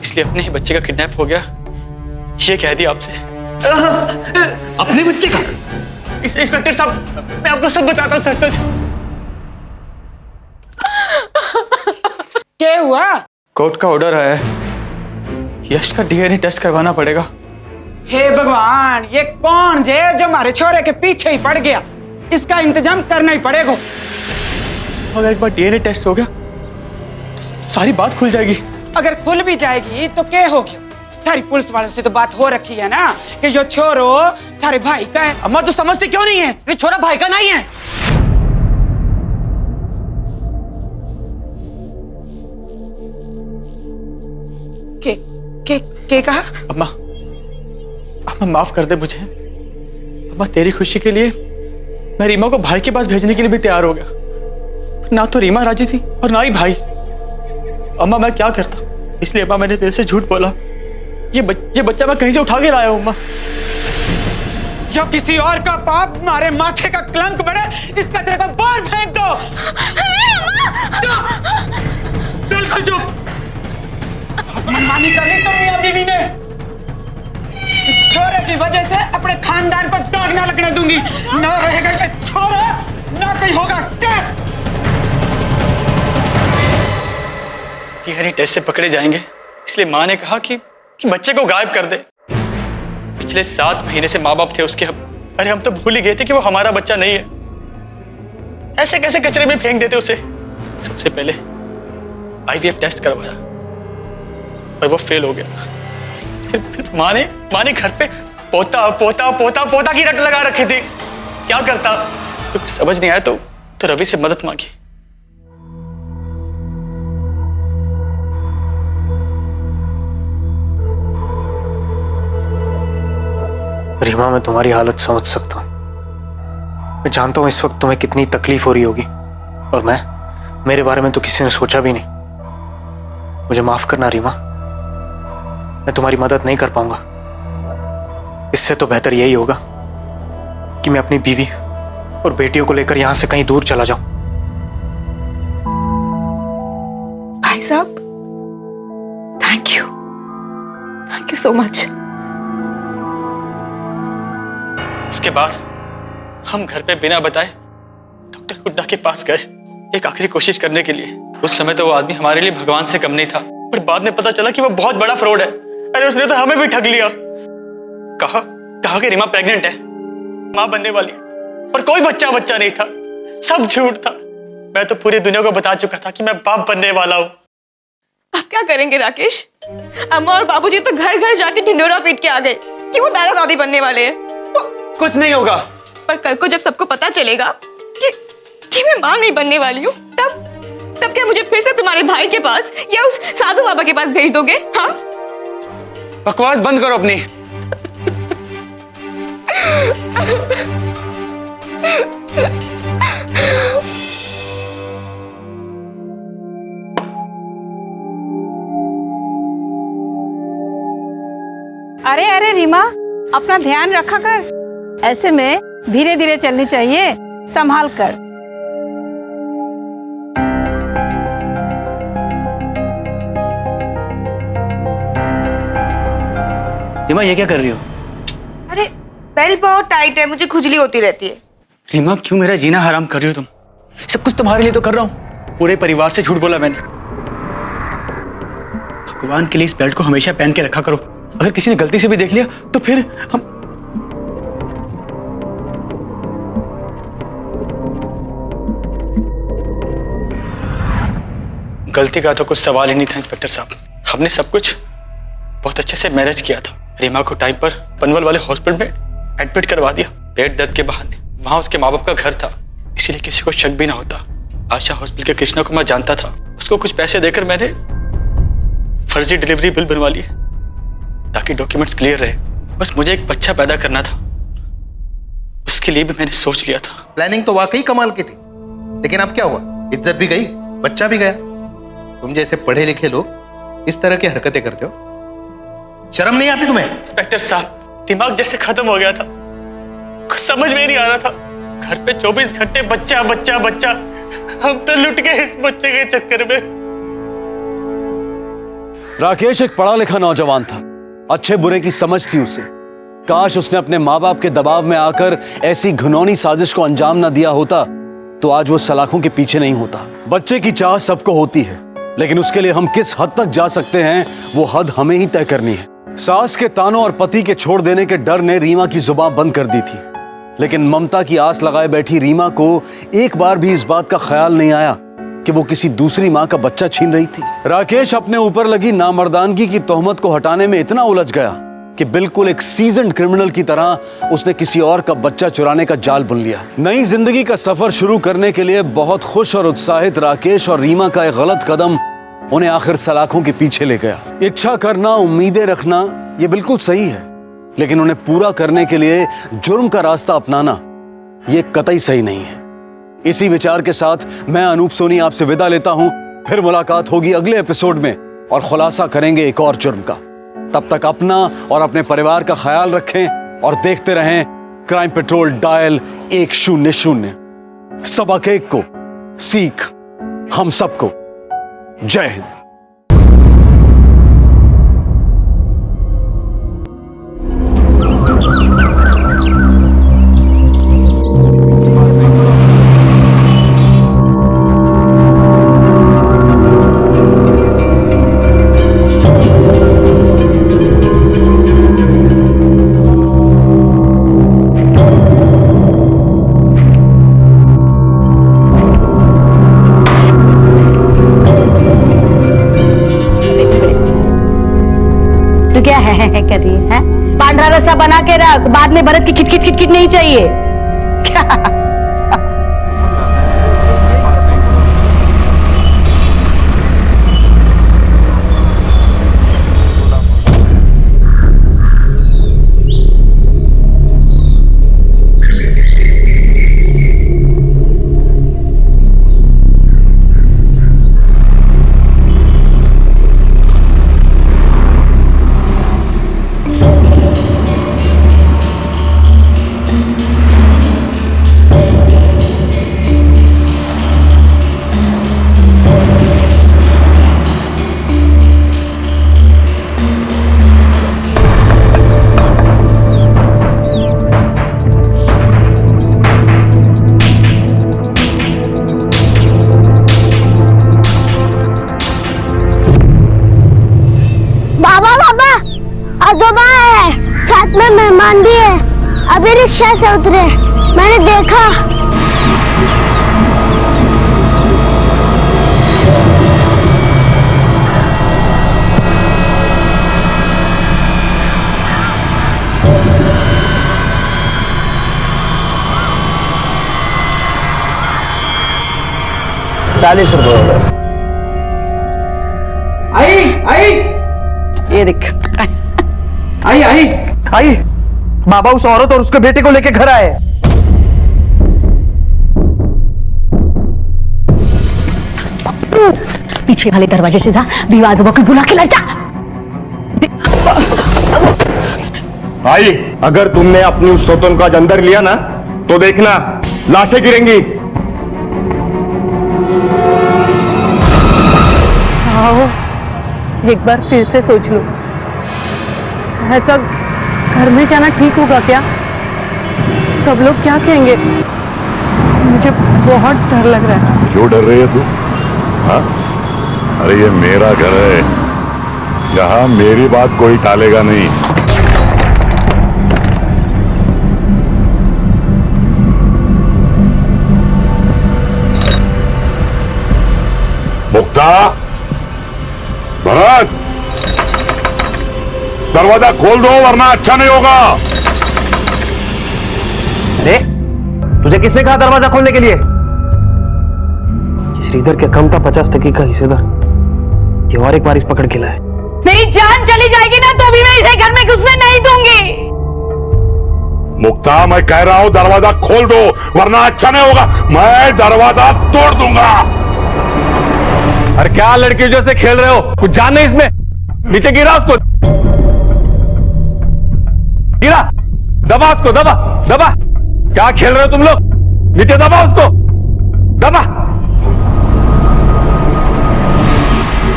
इसलिए अपने ही बच्चे का किडनैप हो गया। ये कह दिया आपसे। अपने बच्चे का? इंस्पेक्टर साहब मैं आपको सब बताता हूँ, सच। क्या हुआ? कोर्ट का ऑर्डर आया है, यश का डीएनए टेस्ट करवाना पड़ेगा। हे भगवान, ये कौन है जो हमारे छोरे के पीछे ही पड़ गया? इसका इंतजाम करना ही पड़ेगा। अगर एक बार डीएनए टेस्ट हो गया तो सारी बात खुल जाएगी। अगर खुल भी जाएगी तो क्या हो गया? थारी पुलिस वालों से तो बात हो रखी है ना कि जो छोरो थारे भाई का है। अम्मा तो समझती क्यों नहीं है? ये छोरा भाई का नहीं है। के कहा? अम्मा, अम्मा माफ कर दे मुझे। अम्मा तेरी खुशी के लिए मैं रीमा को भाई के पास भेजने के लिए भी तैयार हो गया। ना तो रीमा राजी थी और ना ही भाई। अम्मा मैं क्या करता, इसलिए अम्मा मैंने तेरे से झूठ बोला। ये बच्चा मैं कहीं से उठा के लाया हूं अम्मा। या किसी और का पाप मारे माथे का कलंक बने, इसका तेरे को बाहर फेंक दो। बिल्कुल चुप। मनमानी कर ली तुम मियां बीवी ने। इस छोरे की वजह से अपने खानदान को दाग ना लगने दूंगी। ना रहेगा कि छोरा, ना कहीं होगा टेस्ट। डीएनए टेस्ट से पकड़े जाएंगे, इसलिए माँ ने कहा कि बच्चे को गायब कर दे। पिछले 7 महीने से माँ बाप थे उसके। अरे हम तो भूल ही गए थे कि वो हमारा बच्चा नहीं है। ऐसे कैसे कचरे में फेंक देते उसे। सबसे पहले आईवीएफ टेस्ट करवाया और वो फेल हो गया। फिर माँ ने घर पे पोता पोता पोता पोता की रट लगा रखी थी। क्या करता, कुछ समझ नहीं आया तो रवि से मदद मांगी। रीमा, मैं तुम्हारी हालत समझ सकता हूँ। मैं जानता हूँ इस वक्त तुम्हें कितनी तकलीफ हो रही होगी, और मेरे बारे में तो किसी ने सोचा भी नहीं। मुझे माफ करना रीमा, मैं तुम्हारी मदद नहीं कर पाऊंगा। इससे तो बेहतर यही होगा कि मैं अपनी बीवी और बेटियों को लेकर यहां से कहीं दूर चला जाऊं। भाई साहब, थैंक यू सो मच। उसके बाद हम घर पे बिना बताए डॉक्टर हुड्डा के पास गए, एक आखिरी कोशिश करने के लिए। उस समय तो वो आदमी हमारे लिए भगवान से कम नहीं था, पर बाद में पता चला कि वो बहुत बड़ा फ्रॉड है। अरे उसने तो हमें भी ठग लिया। कहा कि रीमा प्रेग्नेंट है, मां बनने वाली है, पर कोई बच्चा नहीं था। सब झूठ था। मैं तो पूरी दुनिया को बता चुका था कि मैं बाप बनने वाला हूं। अब क्या करेंगे राकेश? अम्मा और बाबूजी तो घर घर जाके ढिंडोरा पीट के आ गए कि वो दादा दादी बनने वाले हैं। कुछ नहीं होगा। पर कल को जब सबको पता चलेगा कि मैं मां नहीं बनने वाली हूँ, तब क्या मुझे फिर से तुम्हारे भाई के पास या उस साधु बाबा के पास भेज दोगे? हाँ, बकवास बंद करो अपनी। अरे रीमा, अपना ध्यान रखा कर। ऐसे में धीरे धीरे चलनी चाहिए, संभाल कर। रीमा ये क्या कर रही हो? अरे बेल्ट बहुत टाइट है, मुझे खुजली होती रहती है। रीमा क्यों मेरा जीना हराम कर रही हो तुम? सब कुछ तुम्हारे लिए तो कर रहा हूं। पूरे परिवार से झूठ बोला मैंने। भगवान के लिए इस बेल्ट को हमेशा पहन के रखा करो। अगर किसी ने गलती से भी देख लिया तो फिर हम। गलती का तो कुछ सवाल ही नहीं था इंस्पेक्टर साहब। हमने सब कुछ बहुत अच्छे से मैनेज किया था। रीमा को टाइम पर पनवल वाले हॉस्पिटल में एडमिट करवा दिया, पेट दर्द के बहाने। वहां उसके माँ बाप का घर था, इसीलिए किसी को शक भी ना होता। आशा हॉस्पिटल के कृष्णा को मैं जानता था। उसको कुछ पैसे देकर मैंने फर्जी डिलीवरी बिल बनवा लिए ताकि डॉक्यूमेंट्स क्लियर रहे। बस मुझे एक बच्चा पैदा करना था, उसके लिए भी मैंने सोच लिया था। प्लानिंग तो वाकई कमाल की थी, लेकिन अब क्या हुआ? इज्जत भी गई, बच्चा भी गया। तुम जैसे पढ़े लिखे लोग इस तरह की हरकतें करते हो, शर्म नहीं आती तुम्हें? इंस्पेक्टर साहब, दिमाग जैसे खत्म हो गया था, कुछ समझ में नहीं आ रहा था। घर पे 24 घंटे बच्चा बच्चा बच्चा। हम तो लुट गए इस बच्चे के चक्कर में। राकेश एक पढ़ा लिखा नौजवान था, अच्छे बुरे की समझ थी उसे। काश उसने अपने माँ बाप के दबाव में आकर ऐसी घिनौनी साजिश को अंजाम ना दिया होता तो आज वो सलाखों के पीछे नहीं होता। बच्चे की चाह सबको होती है, लेकिन उसके लिए हम किस हद तक जा सकते हैं वो हद हमें ही तय करनी है। सास के तानों और पति के छोड़ देने के डर ने रीमा की जुबान बंद कर दी थी, लेकिन ममता की आस लगाए बैठी रीमा को एक बार भी इस बात का ख्याल नहीं आया कि वो किसी दूसरी मां का बच्चा छीन रही थी। राकेश अपने ऊपर लगी नामर्दानगी की तोहमत को हटाने में इतना उलझ गया कि बिल्कुल एक सीजन्ड क्रिमिनल की तरह उसने किसी और का बच्चा चुराने का जाल बुन लिया। नई जिंदगी का सफर शुरू करने के लिए बहुत खुश और उत्साहित राकेश और रीमा का एक गलत कदम उन्हें आखिर सलाखों के पीछे ले गया। इच्छा करना, उम्मीदें रखना, ये बिल्कुल सही है, लेकिन उन्हें पूरा करने के लिए जुर्म का रास्ता अपनाना ये कतई सही नहीं है। इसी विचार के साथ मैं अनूप सोनी आपसे विदा लेता हूं। फिर मुलाकात होगी अगले एपिसोड में और खुलासा करेंगे एक और जुर्म का। तब तक अपना और अपने परिवार का ख्याल रखें और देखते रहें क्राइम पेट्रोल डायल 100। सबक एक को, सीख हम सबको। जय हिंद। क्या है कर रही है? पांडरा रसा बना के रख, बाद में भरत की खिटखिट खिटखिट नहीं चाहिए क्या? साथ में मेहमान भी है, अभी रिक्शा से उतरे, मैंने देखा। ₹40 आई ये देख। आई बाबा उस औरत और उसके बेटे को लेके घर आए। पीछे वाले दरवाजे से जा, विवाह को बुला के ला जा। भाई, अगर तुमने अपनी उस सौतन को आज अंदर लिया ना, तो देखना लाशें गिरेंगी। आओ, एक बार फिर से सोच लो, ऐसा घर में जाना ठीक होगा क्या? सब लोग क्या कहेंगे? मुझे बहुत डर लग रहा है। क्यों डर रही है तू? हाँ? अरे ये मेरा घर है, यहाँ मेरी बात कोई टालेगा नहीं। मुक्ता, भरत, दरवाजा खोल दो वरना अच्छा नहीं होगा। अरे तुझे किसने कहा दरवाजा खोलने के लिए? श्रीधर के कम था 50% का हिस्सेदार, ये और एक बार इस पकड़ के लाए। मेरी जान चली जाएगी ना तो भी मैं इसे घर में घुसने नहीं दूंगी। मुक्ता, मैं कह रहा हूं दरवाजा खोल दो वरना अच्छा नहीं होगा। मैं दरवाजा तोड़ दूंगा। अरे क्या लड़की जैसे खेल रहे हो? कुछ जान नहीं इसमें। नीचे गिरा उसको, गिरा, दबा उसको, दबा दबा। क्या खेल रहे हो तुम लोग? नीचे दबा उसको, दबा।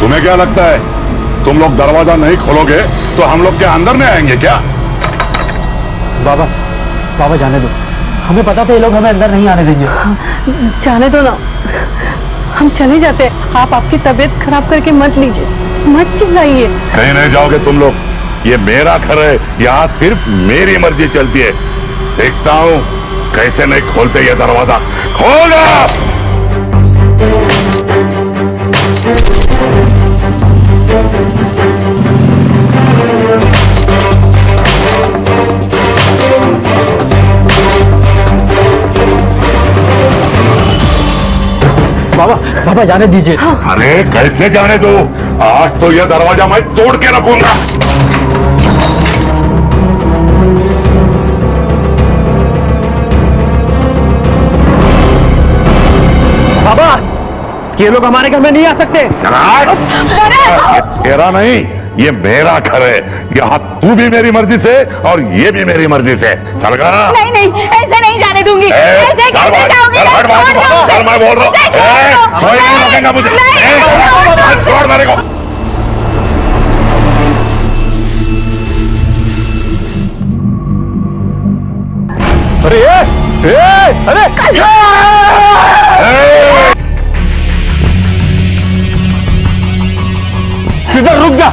तुम्हें क्या लगता है तुम लोग दरवाजा नहीं खोलोगे तो हम लोग के अंदर नहीं आएंगे क्या? बाबा, बाबा जाने दो, हमें पता था ये लोग हमें अंदर नहीं आने देंगे। जाने दो ना, हम चले जाते हैं। आप आपकी तबीयत खराब करके मत लीजिए, मत चिल्लाइए। कहीं नहीं जाओगे तुम लोग, ये मेरा घर है, यहाँ सिर्फ मेरी मर्जी चलती है। देखता हूँ कैसे नहीं खोलते ये दरवाजा। खोलो! बाबा, पापा जाने दीजिए। अरे कैसे जाने दो, आज तो यह दरवाजा मैं तोड़ के रखूंगा। पापा ये लोग हमारे घर में नहीं आ सकते। तेरा नहीं, ये मेरा घर है। यहाँ तू भी मेरी मर्जी से और ये भी मेरी मर्जी से। चल गया? नहीं नहीं, ऐसे नहीं जाने दूंगी। ऐसे कैसे जाओगी? चल मैं बोल रहा हूँ, कोई नहीं रोकेगा मुझे। छोड़ मेरे को। अरे अरे सीधा रुक जा,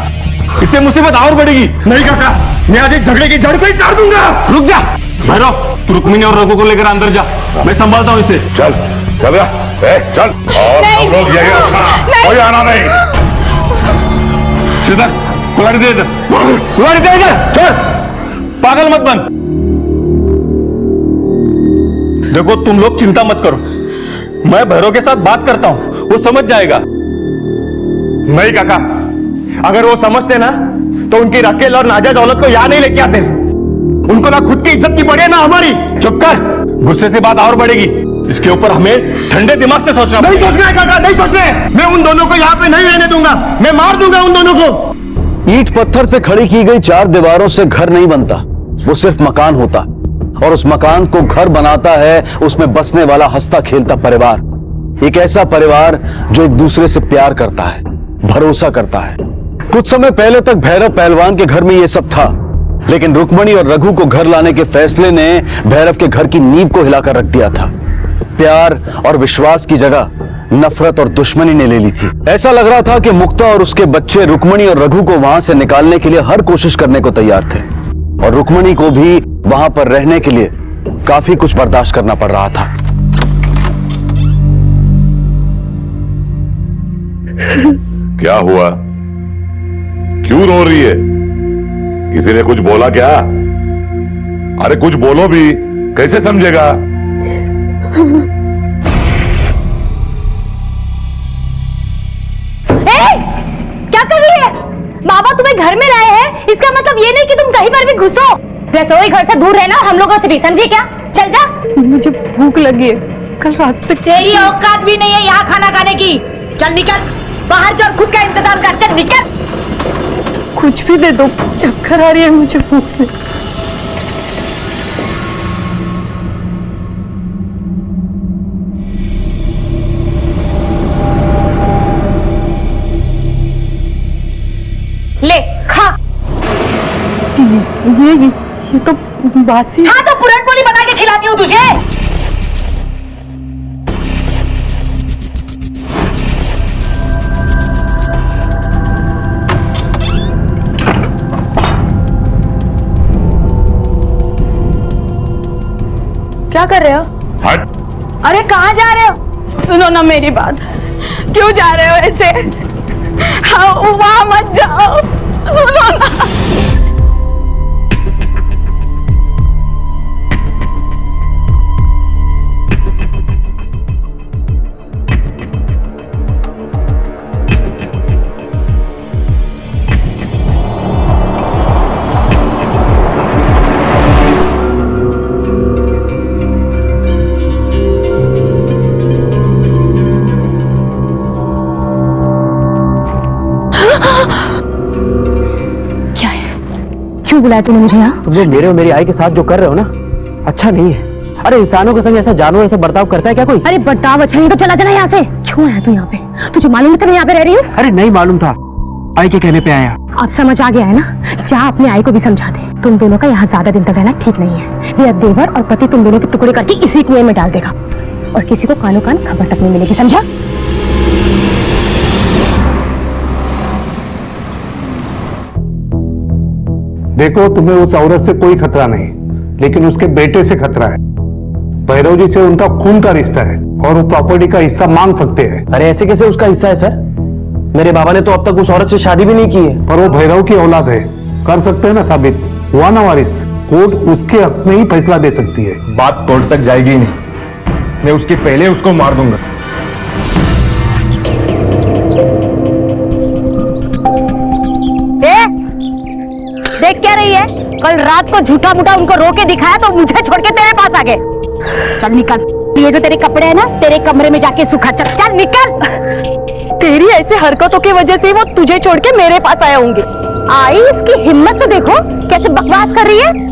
इससे मुसीबत और बढ़ेगी। नहीं काका, मैं आज इस झगड़े की जड़ को ही काट दूंगा। रुक जा भैरव, तू रुक्मिणी और रघु को लेकर अंदर जा, मैं संभालता हूँ इसे। चल चल चल, और सब लोग यही रखना, कोई आना नहीं। सीधा कुल्हाड़ी दे इधर, कुल्हाड़ी दे इधर। चल, पागल मत बन। देखो तुम लोग चिंता मत करो, मैं भैरव के साथ बात करता हूं, वो समझ जाएगा। नहीं काका, अगर वो समझते ना तो उनकी रकेल और नाजायज औलत को यहां नहीं लेके आते। उनको ना खुद की इज्जत की बढ़े ना हमारी। चुप कर, गुस्से से बात और बढ़ेगी। इसके ऊपर हमें ठंडे दिमाग से सोचना। नहीं सोचना है काका, नहीं सोचना है। मैं उन दोनों को यहाँ पे नहीं रहने दूंगा, मैं मार दूंगा उन दोनों को। ईंट पत्थर से खड़ी की गई 4 दीवारों से घर नहीं बनता, वो सिर्फ मकान होता, और उस मकान को घर बनाता है उसमें बसने वाला हंसता खेलता परिवार। एक ऐसा परिवार जो एक दूसरे से प्यार करता है, भरोसा करता है। कुछ समय पहले तक भैरव पहलवान के घर में यह सब था, लेकिन रुक्मणी और रघु को घर लाने के फैसले ने भैरव के घर की नींव को हिलाकर रख दिया था। प्यार और विश्वास की जगह नफरत और दुश्मनी ने ले ली थी। ऐसा लग रहा था कि मुक्ता और उसके बच्चे रुक्मणी और रघु को वहां से निकालने के लिए हर कोशिश करने को तैयार थे, और रुक्मणी को भी वहां पर रहने के लिए काफी कुछ बर्दाश्त करना पड़ रहा था। क्या हुआ, क्यों रो रही है? किसी ने कुछ बोला क्या? अरे कुछ बोलो भी, कैसे समझेगा? क्या कर रही है? बाबा तुम्हें घर में लाए हैं, इसका मतलब ये नहीं कि तुम कहीं पर भी घुसो। रसोई घर से दूर रहना हम लोगों से भी, समझी क्या? चल जा। मुझे भूख लगी है, कल रात से। तेरी औकात भी नहीं है यहाँ खाना खाने की। चल निकल बाहर, जा खुद का इंतजाम कर। चल निकल। कुछ भी दे दो, चक्कर आ रही है मुझे भूख से। ले खा। ये तो बासी। हाँ तो पुरान पोली बना के खिलाती हूँ तुझे। क्या कर रहे हो? हट। अरे कहाँ जा रहे हो? सुनो ना मेरी बात, क्यों जा रहे हो ऐसे? हाँ वहां मत जाओ, सुनो ना। क्यों बुलाया तूने मुझे यहाँ? तुम लोग मेरे और मेरी आई के साथ जो कर रहे हो ना, अच्छा नहीं है। अरे इंसानों के संग ऐसा जानवर ऐसा बर्ताव करता है क्या कोई? अरे बर्ताव अच्छा नहीं तो चला जाना यहाँ से। क्यों आया तू यहाँ पे? तुझे मालूम था मैं यहाँ पे रह रही हूँ? अरे नहीं मालूम था, आई के कहने पे आया। अब समझ आ गया है ना? जा अपनी आई को भी समझा दे, तुम दोनों का यहाँ ज्यादा दिन तक रहना ठीक नहीं है। मेरा देवर और पति तुम दोनों के टुकड़े करके इसी कुएं में डाल देगा, और किसी को कानो कान खबर तक नहीं मिलेगी, समझा? देखो, तुम्हें उस औरत से कोई खतरा नहीं, लेकिन उसके बेटे से खतरा है। भैरव जी से उनका खून का रिश्ता है और वो प्रॉपर्टी का हिस्सा मांग सकते हैं। अरे ऐसे कैसे उसका हिस्सा है सर? मेरे बाबा ने तो अब तक उस औरत से शादी भी नहीं की है। पर वो भैरव की औलाद है, कर सकते हैं ना साबित। हुआ ना वारिस, कोर्ट उसके हक में ही फैसला दे सकती है। बात कोर्ट तक जाएगी नहीं, मैं उसके पहले उसको मार दूंगा। देख क्या रही है? कल रात को झूठा मूठा उनको रो के दिखाया तो मुझे छोड़ के तेरे पास आ गए। चल निकल, ये जो तेरे कपड़े हैं ना, तेरे कमरे में जाके सुखा। चल चल निकल। तेरी ऐसे हरकतों की वजह से वो तुझे छोड़ के मेरे पास आए होंगे। आई, इसकी हिम्मत तो देखो, कैसे बकवास कर रही है।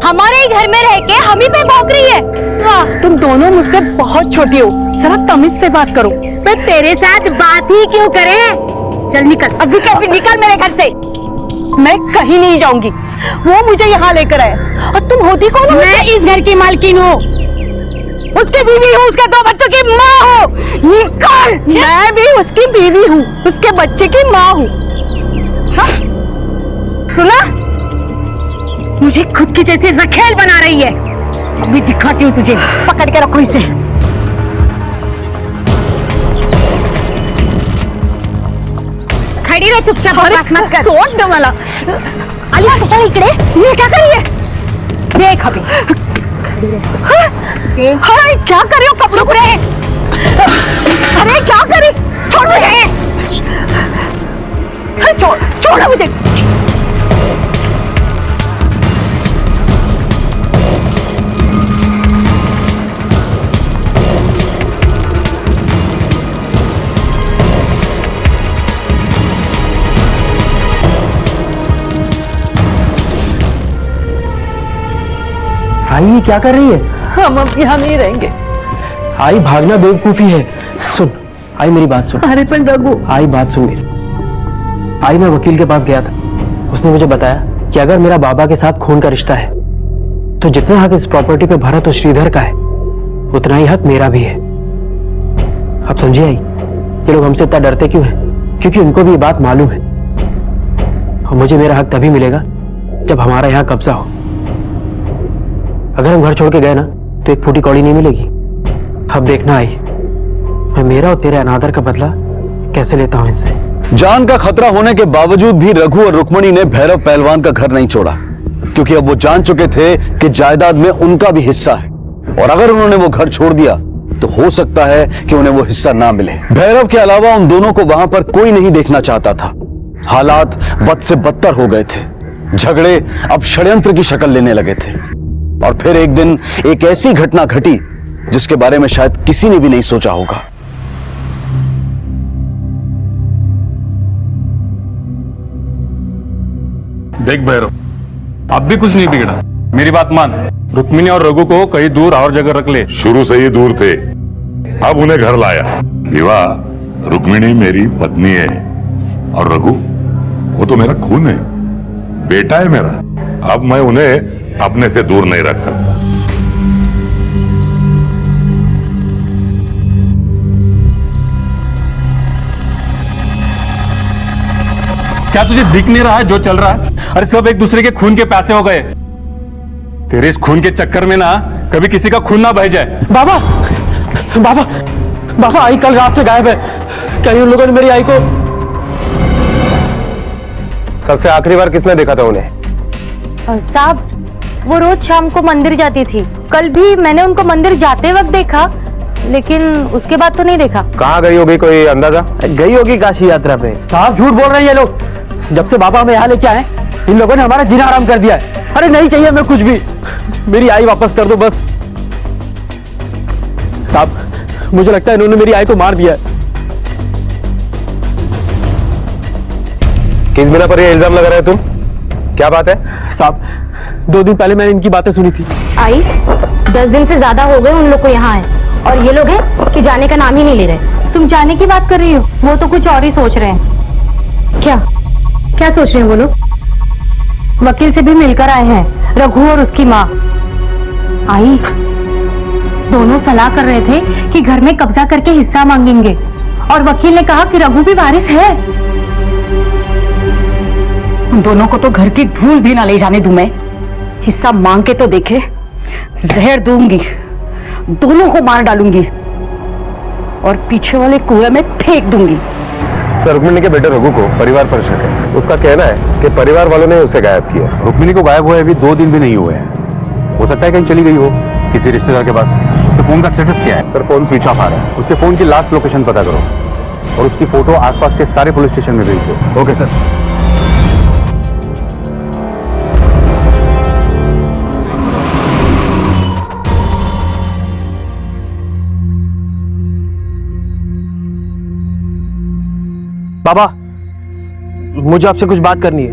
हमारे ही घर में रह के हम ही पे भौंक रही है। वाह, तुम दोनों मुझसे बहुत छोटी हो, जरा तमीज से बात करो। मैं तेरे साथ बात ही क्यों करें? चल निकल, अभी कैसे निकल मेरे घर से। मैं कहीं नहीं जाऊंगी, वो मुझे यहाँ लेकर आया। और तुम होती कौन हो? मैं इस घर की मालकिन हूँ, उसकी बीवी हूँ, उसके 2 बच्चों की माँ हूँ। निकल। मैं भी उसकी बीवी हूँ, उसके बच्चे की माँ हूँ। अच्छा सुना, मुझे खुद की जैसे रखेल बना रही है। अभी दिखाती हूँ तुझे, पकड़ के रखो इसे। खड़ी रह चुपचाप, बकवास मत कर। सोड दो मला। आलिया कशा इकडे? ये क्या कर रही है? देख अभी। हाय, क्या कर रही हो? कपड़ों को रहे। अरे क्या कर रही? छोड़ मुझे। छोड़ छोड़ मुझे। आई ये क्या कर रही है? हम अब यहाँ नहीं रहेंगे। आई भागना बेवकूफी है। सुन आई, मेरी बात सुन। अरे पर रघु। आई बात सुन मेरी। आई मैं वकील के पास गया था, उसने मुझे बताया कि अगर मेरा बाबा के साथ खून का रिश्ता है तो जितना हक इस प्रॉपर्टी पे भरत और श्रीधर का है उतना ही हक मेरा भी है। अब समझी आई, ये लोग हमसे इतना डरते क्यों हैं? क्योंकि उनको भी ये बात मालूम है और मुझे मेरा हक तभी मिलेगा जब हमारा यहाँ कब्जा हो। अगर हम घर छोड़ के गए ना तो एक फूटी कौड़ी नहीं मिलेगी। अब देखना आई, मैं मेरा और तेरे अनादर का बदला कैसे लेता हूं इनसे। जान का खतरा होने के बावजूद भी रघु और रुक्मणी ने भैरव पहलवान का घर नहीं छोड़ा, क्योंकि अब वो जान चुके थे कि जायदाद में उनका भी हिस्सा है और अगर उन्होंने वो घर छोड़ दिया तो हो सकता है कि उन्हें वो हिस्सा ना मिले। भैरव के अलावा उन दोनों को वहां पर कोई नहीं देखना चाहता था। हालात बद से बदतर हो गए थे, झगड़े अब षड्यंत्र की शक्ल लेने लगे थे। और फिर एक दिन एक ऐसी घटना घटी जिसके बारे में शायद किसी ने भी नहीं सोचा होगा। देख भैरव, अब भी कुछ नहीं बिगड़ा, मेरी बात मान। रुक्मिणी और रघु को कहीं दूर और जगह रख ले। शुरू से ही दूर थे, अब उन्हें घर लाया। विवाह, रुक्मिणी मेरी पत्नी है और रघु वो तो मेरा खून है, बेटा है मेरा। अब मैं उन्हें अपने से दूर नहीं रख सकता। क्या तुझे दिख नहीं रहा है जो चल रहा है? अरे सब एक दूसरे के खून के प्यासे हो गए। तेरे इस खून के चक्कर में ना कभी किसी का खून ना बह जाए। बाबा बाबा बाबा, आई कल रात से गायब है। कहीं उन लोगों ने मेरी आई को। सबसे आखिरी बार किसने देखा था उन्हें? साहब, वो रोज शाम को मंदिर जाती थी। कल भी मैंने उनको मंदिर जाते वक्त देखा, लेकिन उसके बाद तो नहीं देखा। कहाँ गई होगी, कोई अंदाजा? गई होगी काशी यात्रा पे। साहब झूठ बोल रहे हैं ये लोग। जब से बाबा हमें यहाँ लेके आए इन लोगों ने हमारा जीना आराम कर दिया है। अरे नहीं चाहिए हमें कुछ भी, मेरी आई वापस कर दो बस। साहब मुझे लगता है इन्होंने मेरी आई को मार दिया है। किस बिना पर ये इल्जाम लगा रहे हो तुम? क्या बात है? साहब 2 दिन पहले मैंने इनकी बातें सुनी थी। आई 10 दिन से ज्यादा हो गए उन लोग को यहाँ आए और ये लोग हैं कि जाने का नाम ही नहीं ले रहे। तुम जाने की बात कर रही हो, वो तो कुछ और ही सोच रहे हैं। क्या क्या सोच रहे हैं वो लोग? वकील से भी मिलकर आए हैं, रघु और उसकी माँ। आई दोनों सलाह कर रहे थे कि घर में कब्जा करके हिस्सा मांगेंगे और वकील ने कहा कि रघु भी वारिस है। उन दोनों को तो घर की धूल भी ना ले जाने दूं मैं। हिस्सा मांग के तो देखे, जहर दूंगी, दोनों को मार डालूंगी और पीछे वाले कुएं में फेंक दूंगी। रुक्मिणी के बेटे रघु को परिवार पर शक है। उसका कहना है कि परिवार वालों ने उसे गायब किया। रुक्मिणी को गायब हुए अभी 2 दिन भी नहीं हुए हैं। हो सकता है कहीं चली गई हो किसी रिश्तेदार के पास। तो फोन का स्टेटस क्या है? सर फोन स्विच ऑफ आ रहा है। उसके फोन की लास्ट लोकेशन पता करो और उसकी फोटो आसपास के सारे पुलिस स्टेशन में भेज दो। Okay sir. बाबा, मुझे आपसे कुछ बात करनी है।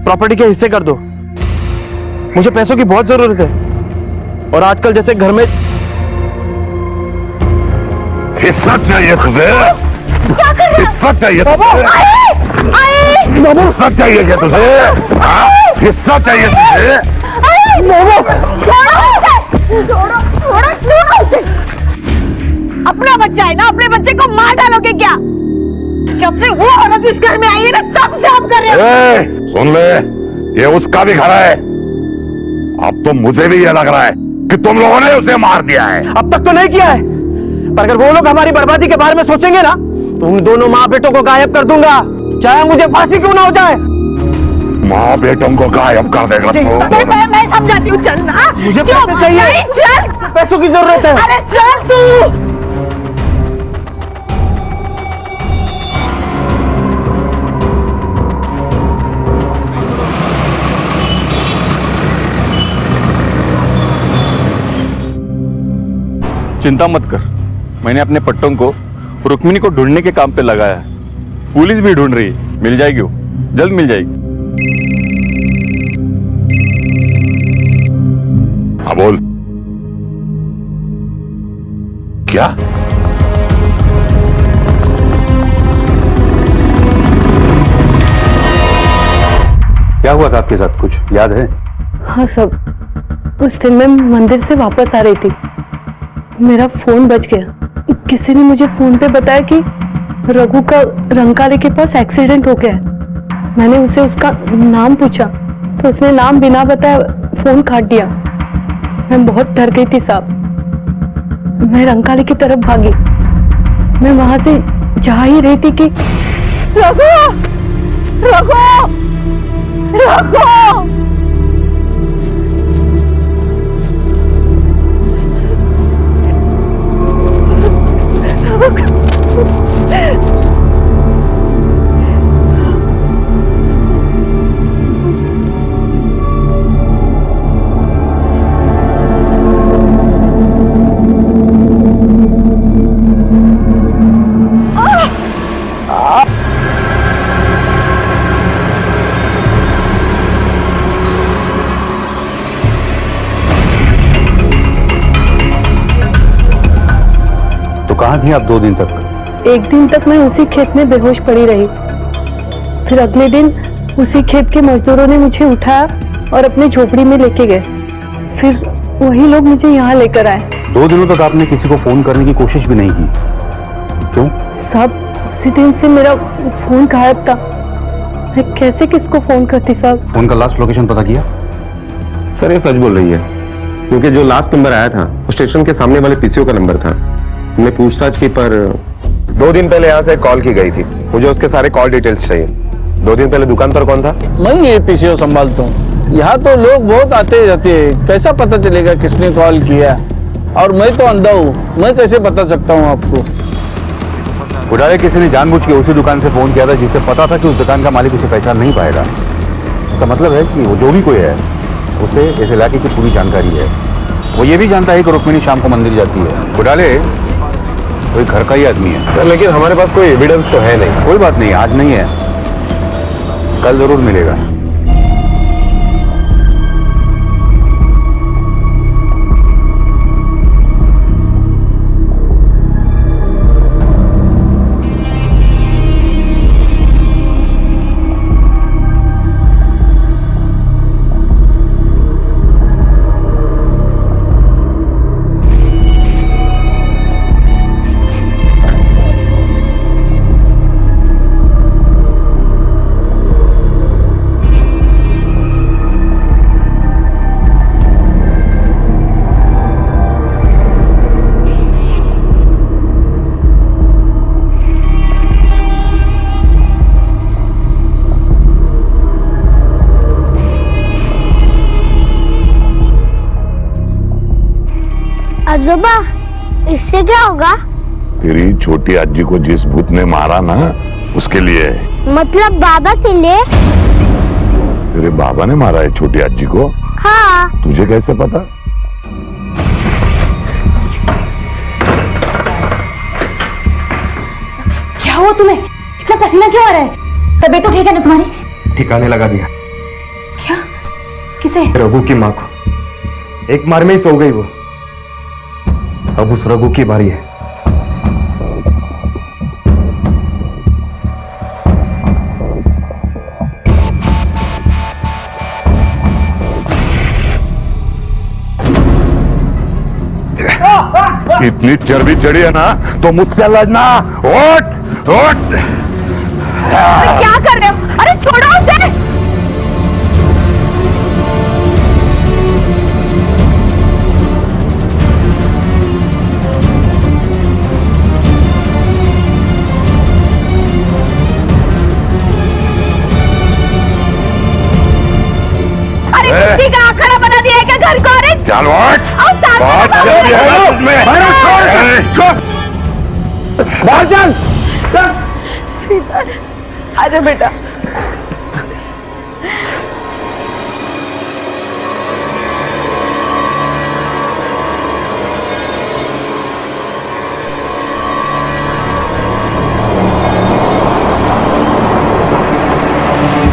प्रॉपर्टी के हिस्से कर दो, मुझे पैसों की बहुत जरूरत है और आजकल जैसे घर में। हिस्सा चाहिए तुझे? हिस्सा चाहिए तुझे? हिस्सा चाहिए क्या तुझे? हिस्सा चाहिए तुझे? अपना बच्चा है ना, अपने बच्चे को मार डालोगे क्या? जब से वो औरत इस घर में आई है ना, तब से आप कर रहे हो। सुन ले, ये उसका भी घर है। अब तो मुझे भी ये लग रहा है कि तुम लोगों ने उसे मार दिया है। अब तक तो नहीं किया है, पर अगर वो लोग हमारी बर्बादी के बारे में सोचेंगे ना, तो उन दोनों माँ बेटों को गायब कर दूंगा, चाहे मुझे फांसी क्यों ना हो जाए। माँ बेटों को गायब कर देगा तू? मैं समझाती हूँ, चल ना। मुझे पैसे चाहिए, चल, पैसों की जरूरत है। अरे चल तू। चिंता मत कर, मैंने अपने पट्टों को रुक्मिणी को ढूंढने के काम पे लगाया है। पुलिस भी ढूंढ रही है, मिल जाएगी वो, जल्द मिल जाएगी। हाँ बोल। क्या? क्या हुआ था आपके साथ, कुछ याद है? हाँ सब, उस दिन मैं मंदिर से वापस आ रही थी, मेरा फोन बज गया। किसी ने मुझे फोन पे बताया कि रघु का रंकाले के पास एक्सीडेंट हो गया है। मैंने उसे उसका नाम पूछा तो उसने नाम बिना बताए फोन काट दिया। मैं बहुत डर गई थी साहब। मैं रंकाले की तरफ भागी। मैं वहां से जा ही रही थी कि रघु, रघु, रघु। तो कहाँ थी आप 2 दिन तक? एक दिन तक मैं उसी खेत में बेहोश पड़ी रही। फिर अगले दिन उसी खेत के मजदूरों ने मुझे उठाया और अपनी झोपड़ी में लेके गए। फिर वही लोग मुझे यहाँ लेकर आए। 2 दिनों तक आपने किसी को फोन करने की कोशिश भी नहीं की, क्यों? साहब, उसी दिन से मेरा फोन गायब था। मैं कैसे किसको फोन करती साहब? फोन का लास्ट लोकेशन पता किया? सर ये सच बोल रही है, क्योंकि जो लास्ट नंबर आया था वो स्टेशन के सामने वाले पीसीओ का नंबर था। हमने पूछताछ की पर 2 दिन पहले यहाँ से कॉल की गई थी। मुझे उसके सारे कॉल डिटेल्स चाहिए। 2 दिन पहले दुकान पर कौन था? मैं ये पीसीओ संभालता हूँ। यहाँ तो लोग बहुत आते जाते हैं, कैसा पता चलेगा किसने कॉल किया? और मैं तो अंधा हूँ, मैं कैसे बता सकता हूँ आपको? घोटाले किसी ने जानबूझ के उसी दुकान से फोन किया था जिससे पता था कि उस दुकान का मालिक उसे पहचान नहीं पाएगा। इसका मतलब है कि वो जो भी कोई है उसे इस इलाके की पूरी जानकारी है। वो ये भी जानता है कि रुक्मिणी शाम को मंदिर जाती है। घोटाले कोई घर का ही आदमी है। लेकिन हमारे पास कोई एविडेंस तो है नहीं। कोई बात नहीं, आज नहीं है, कल जरूर मिलेगा। आजोबा, इससे क्या होगा? तेरी छोटी आजी को जिस भूत ने मारा ना, उसके लिए। मतलब बाबा के लिए? तेरे बाबा ने मारा है छोटी आजी को? हाँ। तुझे कैसे पता? क्या हुआ तुम्हें? इतना पसीना क्यों आ रहा है? तबीयत तो ठीक है ना तुम्हारी? ठिकाने लगा दिया। क्या? किसे? रघु की माँ को। एक मार में ही सो गई वो। अब उस रघु की बारी है। इतनी चर्बी चढ़ी है ना तो मुझसे लड़ना। उठ उठ। क्या कर रहे हो? अरे छोड़ो उसे। अरे किसी का आखड़ा बना दिया है क्या घर को? अरे चल उठ। बात चल रही है तुझमें। बाहर चल। आजा बेटा।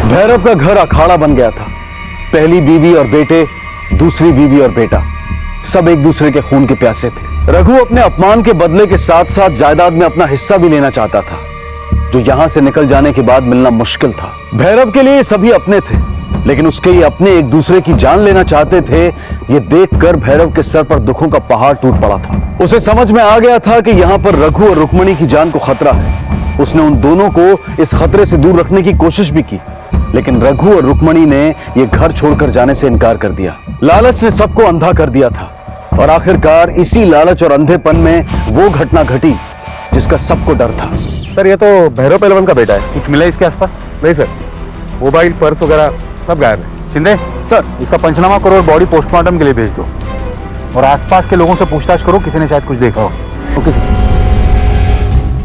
भैरव का घर अखाड़ा बन गया था। पहली बीवी और बेटे, दूसरी बीवी और बेटा, सब एक दूसरे के खून के प्यासे थे। रघु अपने अपमान के बदले के साथ साथ जायदाद में अपना हिस्सा भी लेना चाहता था, जो यहां से निकल जाने के बाद मिलना मुश्किल था। भैरव के लिए सभी अपने थे, लेकिन उसके ये अपने एक दूसरे की जान लेना चाहते थे। ये देखकर भैरव के सर पर दुखों का पहाड़ टूट पड़ा था। उसे समझ में आ गया था कि यहां पर रघु और रुक्मिणी की जान को खतरा है। उसने उन दोनों को इस खतरे से दूर रखने की कोशिश भी की, लेकिन रघु और रुक्मिणी ने यह घर छोड़कर जाने से इनकार कर दिया। लालच ने सबको अंधा कर दिया था और आखिरकार इसी लालच और अंधेपन में वो घटना घटी जिसका सबको डर था। सर ये तो भैरव पहलवान का बेटा है। कुछ मिला इसके आसपास? नहीं सर, मोबाइल पर्स वगैरह सब गायब है। शिंदे सर, इसका पंचनामा करो और बॉडी पोस्टमार्टम के लिए भेज दो, और आसपास के लोगों से पूछताछ करो, किसी ने शायद कुछ देखा हो। Okay sir.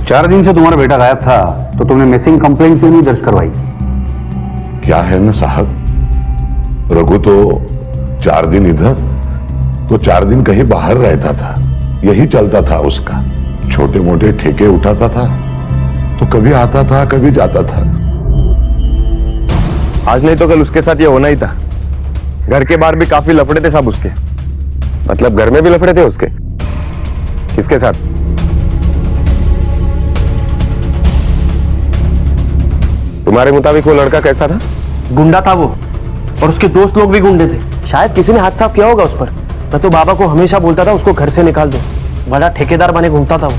4 दिन से तुम्हारा बेटा गायब था, तो तुमने मिसिंग कंप्लेंट क्यों नहीं दर्ज करवाई? क्या है ना साहब, रघु तो 4 दिन इधर तो 4 दिन कहीं बाहर रहता था। यही चलता था उसका। छोटे मोटे ठेके उठाता था, तो कभी आता था कभी जाता था। आज नहीं तो कल उसके साथ ये होना ही था। घर के बाहर भी काफी लफड़े थे सब उसके। मतलब घर में भी लफड़े थे उसके? किसके साथ? तुम्हारे मुताबिक वो लड़का कैसा था? गुंडा था वो, और उसके दोस्त लोग भी गुंडे थे। शायद किसी ने हाथ साफ किया होगा उस पर। मैं तो बाबा को हमेशा बोलता था उसको घर से निकाल दो। बड़ा ठेकेदार बने घूमता था वो।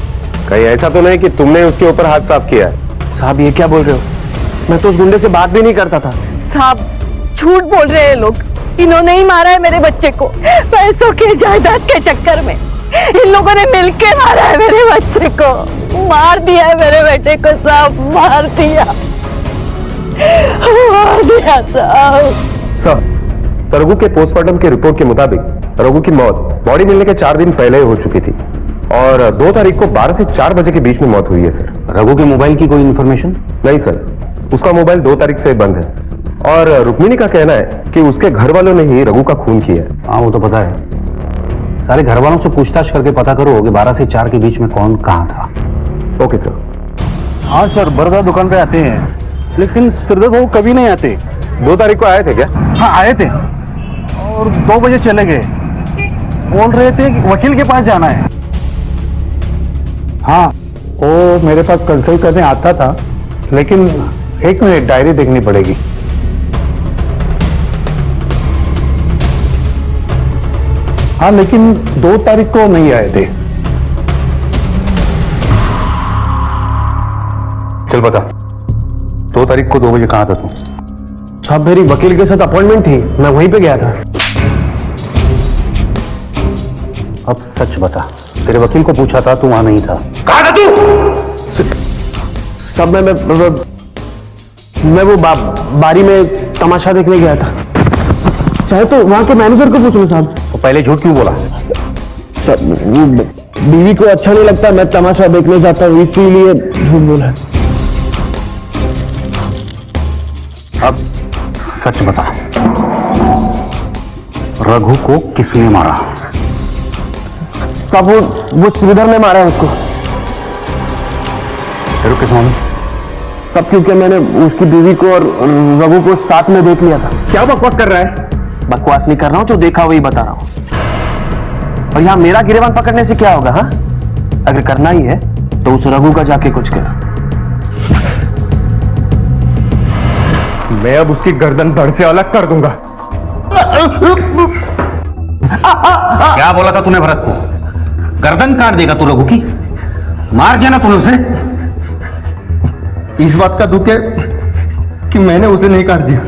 कहीं ऐसा तो नहीं कि तुमने उसके ऊपर हाथ साफ किया है? साहब ये क्या बोल रहे हो? मैं तो उस गुंडे से बात भी नहीं करता था। साहब झूठ बोल रहे हैं लोग। इन्होंने ही मारा है मेरे बच्चे को, पैसों के जायदाद के चक्कर में। इन लोगों ने मिलके मारा है मेरे बच्चे को। मार दिया है मेरे बेटे को साहब, मार दिया साहब। सर, रघु के पोस्टमार्टम की रिपोर्ट के मुताबिक रघु की मौत बॉडी मिलने के 4 दिन पहले हो चुकी थी, और 2 तारीख को 12 से 4 बजे के बीच में मौत हुई है सर। रघु के मोबाइल की कोई इंफॉर्मेशन? नहीं सर, उसका मोबाइल 2 तारीख से बंद है, और रुक्मिणी का कहना है कि उसके घर वालों ने ही रघु का खून किया है। हाँ वो तो पता है। सारे घर वालों से पूछताछ करके पता करो कि 12 से 4 के बीच में कौन कहाँ था। Okay sir. हाँ सर, बरदा दुकान पे आते हैं, लेकिन सिरदर्द वो कभी नहीं आते। 2 तारीख को आए थे क्या? हाँ आए थे, और 2 बजे चले गए। बोल रहे थे कि वकील के पास जाना है। हाँ, वो मेरे पास कंसल्ट करने आता था, लेकिन 1 मिनट, डायरी देखनी पड़ेगी। हाँ, लेकिन 2 तारीख को नहीं आए थे। चल बता, 2 तारीख को 2 बजे कहाँ था तू? साहब मेरी वकील के साथ अपॉइंटमेंट थी, मैं वहीं पे गया था। अब सच बता, तेरे वकील को पूछा था, तू वहां नहीं था। कहाँ था तू? सब मैं वो बारी में तमाशा देखने गया था। चाहे तो वहां के मैनेजर को पूछ लो साहब। तो पहले झूठ क्यों बोला? सब बीवी को अच्छा नहीं लगता मैं तमाशा देखने जाता हूँ, इसीलिए झूठ बोला। अब सच बता, रघु को किसने मारा? सब वो श्रीधर ने मारा है उसको। रुक किस मामले? सब क्योंकि मैंने उसकी बीवी को और रघु को साथ में देख लिया था। क्या बकवास कर रहा है? बकवास नहीं कर रहा हूं, जो देखा वही बता रहा हूं। और यहां मेरा गिरेबान पकड़ने से क्या होगा? हाँ, अगर करना ही है तो उस रघु का जाके कुछ कर। मैं अब उसकी गर्दन धड़ से अलग कर दूंगा। क्या बोला था तूने भरत को? गर्दन काट देगा तू रघु की? मार दिया ना तूने उसे? इस बात का दुख है कि मैंने उसे नहीं काट दिया,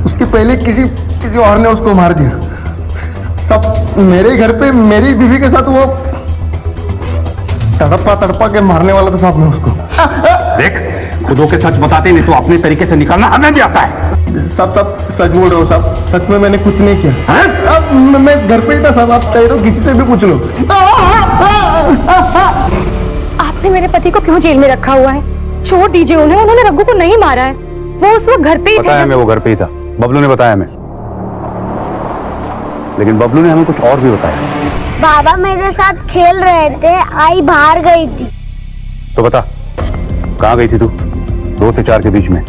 उसके पहले किसी और ने उसको मार दिया। सब मेरे घर पे मेरी बीवी के साथ वो तड़पा के मारने वाला था साहब मैं उसको। देख, खुदों के सच बताते नहीं तो अपने तरीके से निकालना हमें भी आता है। सब सच बोल रहे हो साहब, सच में मैंने कुछ नहीं किया। अब मैं घर पे ही था साहब, आप कह रहे हो किसी से भी पूछ लो। आपने मेरे पति को क्यों जेल में रखा हुआ है? छोड़ दीजिए उन्हें, उन्होंने रघु को नहीं मारा है, वो उस वक्त घर पे ही थे। बताया मैं, वो घर पे ही था, बबलू ने बताया मैं। लेकिन बबलू ने हमें कुछ और भी बताया। बाबा मेरे साथ खेल रहे थे, आई बाहर गई थी। तो बता, कहाँ गई थी तू 2 से 4 के बीच में?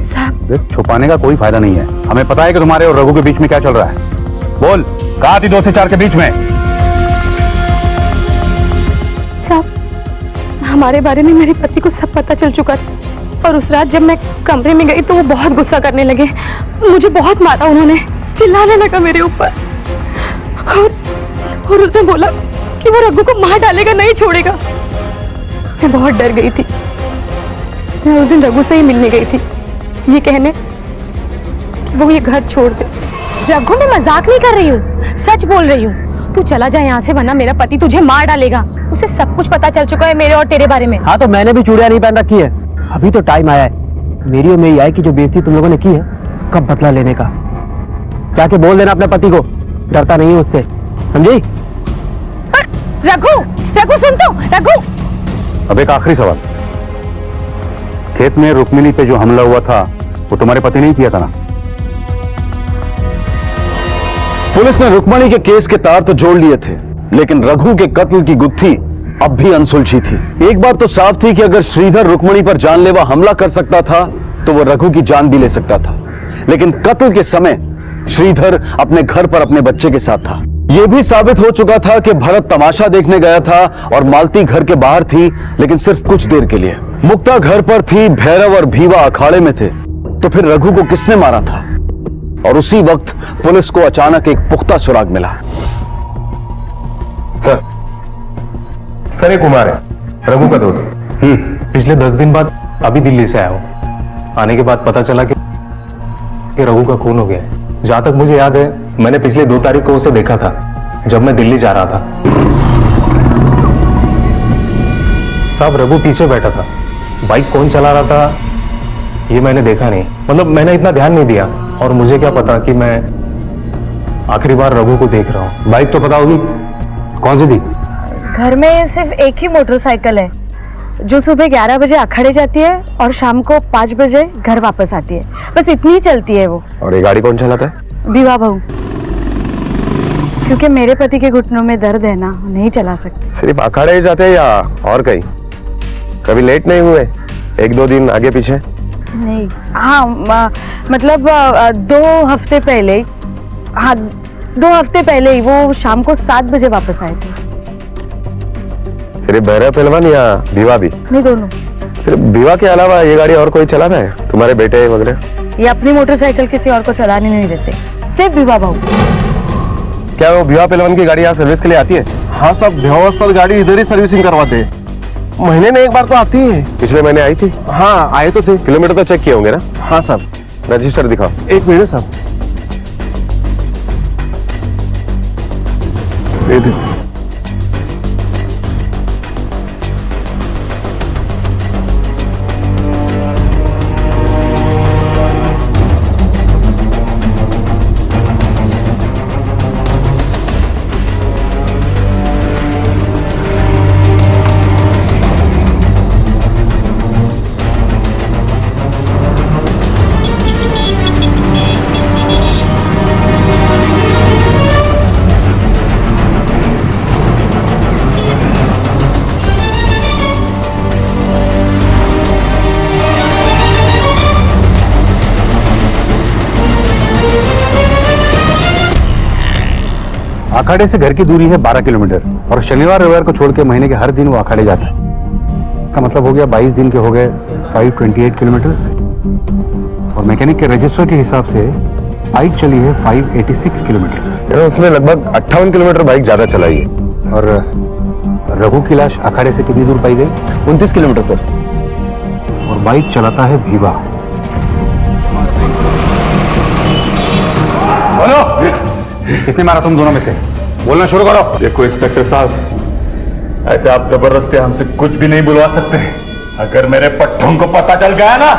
साहब, छुपाने का कोई फायदा नहीं है, हमें पता है कि तुम्हारे और रघु के बीच में क्या चल रहा है। बोल, कहाँ थी 2 से 4 के बीच में? साहब, हमारे बारे में मेरे पति को सब पता चल चुका था, और उस रात जब मैं कमरे में गई तो वो बहुत गुस्सा करने लगे, मुझे बहुत मारा उन्होंने, चिल्लाने लगा मेरे ऊपर, और उसने बोला कि वो रघु को मार डालेगा, नहीं छोड़ेगा। मैं बहुत डर गई थी। मैं उस दिन रघु से ही मिलने गई थी, ये कहने कि वो ये घर छोड़ दे। रघु, मैं मजाक नहीं कर रही हूँ, सच बोल रही हूँ। तू चला जा यहाँ से, वरना मेरा पति तुझे मार डालेगा। उसे सब कुछ पता चल चुका है मेरे और तेरे बारे में। हाँ, तो मैंने भी चूड़ियां नहीं पहन रखी है। अभी तो टाइम आया है मेरी और मेरी आई की जो बेइज्जती तुम लोगों ने की है उसका बदला लेने का। जाके बोल देना अपने पति को, डरता नहीं है उससे, समझी? रघु, रघु सुन तो, रघु। अब एक आखिरी सवाल, खेत में रुक्मिणी पे जो हमला हुआ था वो तुम्हारे पति ने ही किया था ना? पुलिस ने रुक्मिणी के केस के तार तो जोड़ लिए थे, लेकिन रघु के कत्ल की गुत्थी अब भी अनसुलझी थी। एक बात तो साफ थी कि अगर श्रीधर रुक्मिणी पर जानलेवा हमला कर सकता था तो वो रघु की जान भी ले सकता था, लेकिन कत्ल के समय श्रीधर अपने घर पर अपने बच्चे के साथ था। यह भी साबित हो चुका था कि भरत तमाशा देखने गया था और मालती घर के बाहर थी, लेकिन सिर्फ कुछ देर के लिए। मुक्ता घर पर थी, भैरव और भीवा अखाड़े में थे, तो फिर रघु को किसने मारा था? और उसी वक्त पुलिस को अचानक एक पुख्ता सुराग मिला। सर, एक कुमार है, रघु का दोस्त। पिछले 10 दिन बाद अभी दिल्ली से आया हूं। आने के बाद पता चला कि रघु का खून हो गया है। जहां तक मुझे याद है, मैंने पिछले 2 तारीख को उसे देखा था जब मैं दिल्ली जा रहा था। साहब, रघु पीछे बैठा था, बाइक कौन चला रहा था ये मैंने देखा नहीं, मतलब मैंने इतना ध्यान नहीं दिया, और मुझे क्या पता कि मैं आखिरी बार रघु को देख रहा हूँ। बाइक तो पता होगी कौन सी थी? घर में सिर्फ एक ही मोटरसाइकिल है जो सुबह 11 बजे अखाड़े जाती है और शाम को 5 बजे घर वापस आती है, बस इतनी ही चलती है वो। और ये गाड़ी कौन चलाता है? विवाह बहू, क्योंकि मेरे पति के घुटनों में दर्द है ना, नहीं चला सकते। सिर्फ अखाड़े ही जाते हैं या और कहीं? कभी लेट नहीं हुए 1-2 दिन आगे पीछे? नहीं, हाँ, मतलब 2 हफ्ते पहले, हाँ 2 हफ्ते पहले ही वो शाम को 7 बजे वापस आए थे। सिर्फ भैरव पहलवान या भीवा भी? नहीं, दोनों। सिर्फ भीवा के अलावा ये गाड़ी और कोई चलाता है? तुम्हारे बेटे वगैरह? ये अपनी मोटरसाइकिल किसी और को चलाने नहीं देते, सिर्फ विवाह बहू। क्या वो भीवा पहलवान की गाड़ी यहाँ सर्विस के लिए आती है? हाँ साहब, भिवावस्तर गाड़ी इधर ही सर्विसिंग करवाते हैं, महीने में एक बार तो आती है। पिछले महीने आई थी? हाँ, आए तो थे। किलोमीटर तो चेक किए होंगे ना? हाँ साहब। रजिस्टर दिखाओ। 1 मिनट साहब, दे दे। अखाड़े से घर की दूरी है 12 किलोमीटर और शनिवार रविवार को छोड़ के महीने के हर दिन वो अखाड़े जाता है। का मतलब हो गया 22 दिन के हो गए 528 किलोमीटर और मैकेनिक के रजिस्टर के हिसाब से बाइक चली है 586 किलोमीटर। उसने लगभग 58 किलोमीटर बाइक ज्यादा चलाई है। और रघु की लाश अखाड़े से कितनी दूर पाई गई? 29 किलोमीटर सर। और बाइक चलाता है भीवा। बोलो, किसने मारा तुम दोनों में से? बोलना शुरू करो। देखो इंस्पेक्टर साहब, ऐसे आप जबरदस्ती हमसे कुछ भी नहीं बुलवा सकते। अगर मेरे पट्टों को पता चल गया ना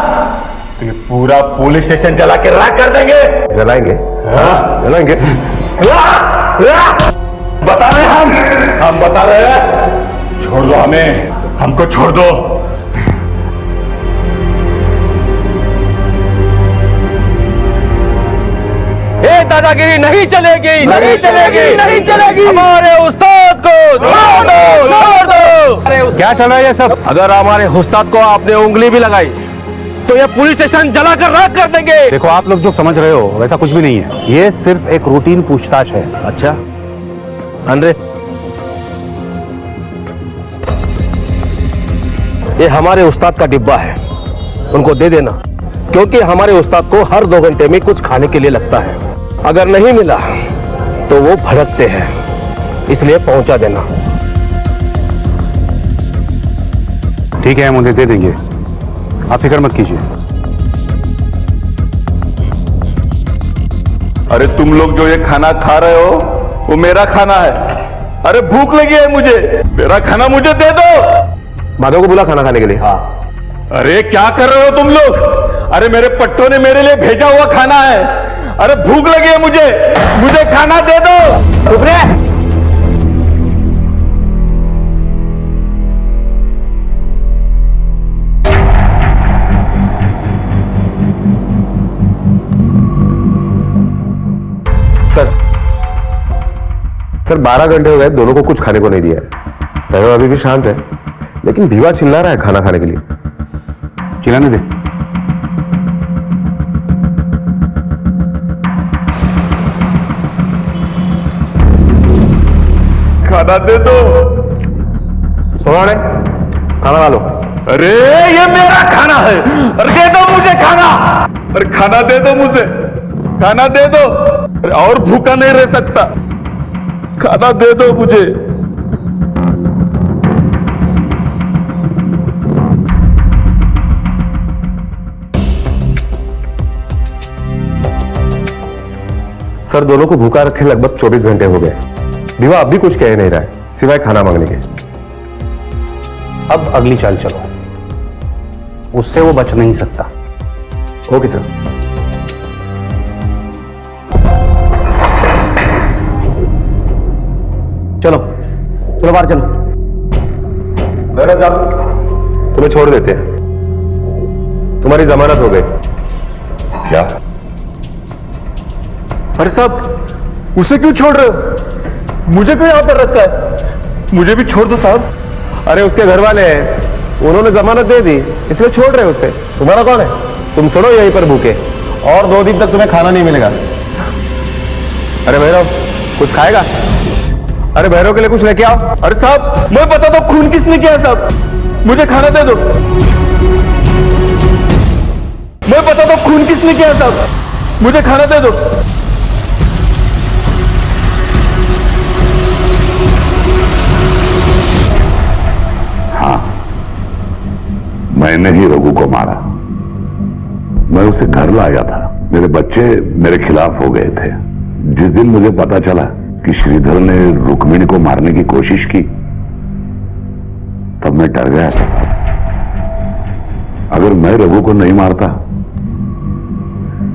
तो ये पूरा पुलिस स्टेशन जला के राख कर देंगे। जलाएंगे? हाँ जलाएंगे। बता रहे हम बता रहे हैं। छोड़ दो हमें, हमको छोड़ दो। ये दादागिरी नहीं चलेगी, नहीं चलेगी, नहीं चलेगी। हमारे उस्ताद को छोड़ दो, छोड़ दो। क्या चल रहा है ये सब? अगर हमारे उस्ताद को आपने उंगली भी लगाई तो ये पुलिस स्टेशन जलाकर राख कर देंगे। देखो आप लोग जो समझ रहे हो वैसा कुछ भी नहीं है। ये सिर्फ एक रूटीन पूछताछ है। अच्छा अंद्रे, ये हमारे उस्ताद का डिब्बा है, उनको दे देना, क्योंकि हमारे उस्ताद को हर 2 घंटे में कुछ खाने के लिए लगता है। अगर नहीं मिला तो वो भड़कते हैं, इसलिए पहुंचा देना। ठीक है, हम उन्हें दे देंगे, आप फिक्र मत कीजिए। अरे तुम लोग जो ये खाना खा रहे हो वो मेरा खाना है। अरे भूख लगी है मुझे, मेरा खाना मुझे दे दो। माधव को बुला खाना खाने के लिए। हाँ। अरे क्या कर रहे हो तुम लोग? अरे मेरे पट्टों ने मेरे लिए भेजा हुआ खाना है। अरे भूख लगी है मुझे खाना दे दो। चुप रहे। सर 12 घंटे हो गए, दोनों को कुछ खाने को नहीं दिया है। भैरव अभी भी शांत है, लेकिन भीवा चिल्ला रहा है खाना खाने के लिए। चिल्लाने दे। खाना दे दो। सोना खाना खा लो। अरे ये मेरा खाना है। अरे दे दो मुझे खाना। अरे खाना दे दो मुझे, खाना दे दो। अरे और भूखा नहीं रह सकता, खाना दे दो मुझे। सर दोनों को भूखा रखे लगभग 24 घंटे हो गए। विवाह अब भी कुछ कह नहीं रहा है सिवाय खाना मांगने के। अब अगली चाल चलो, उससे वो बच नहीं सकता। Okay sir. चलो चलो बाहर चलो। तुम्हें छोड़ देते हैं, तुम्हारी जमानत हो गई। क्या? अरे साहब उसे क्यों छोड़ रहे हो? मुझे क्यों यहां पर रखा है? मुझे भी छोड़ दो साहब। अरे उसके घर वाले हैं, उन्होंने जमानत दे दी, इसलिए छोड़ रहे हो उसे। तुम्हारा कौन है? तुम सुनो यहीं पर भूखे, और 2 दिन तक तुम्हें खाना नहीं मिलेगा। अरे भैरव कुछ खाएगा? अरे भैरव के लिए कुछ लेके आओ। अरे साहब मैं बता दो खून किसने किया साहब, मुझे खाना दे दो। मैं बता दो खून किसने किया साहब, मुझे खाना दे दो। हाँ, मैंने ही रघु को मारा। मैं उसे घर लाया था, मेरे बच्चे मेरे खिलाफ हो गए थे। जिस दिन मुझे पता चला कि श्रीधर ने रुक्मिणी को मारने की कोशिश की, तब मैं डर गया था साहब। अगर मैं रघु को नहीं मारता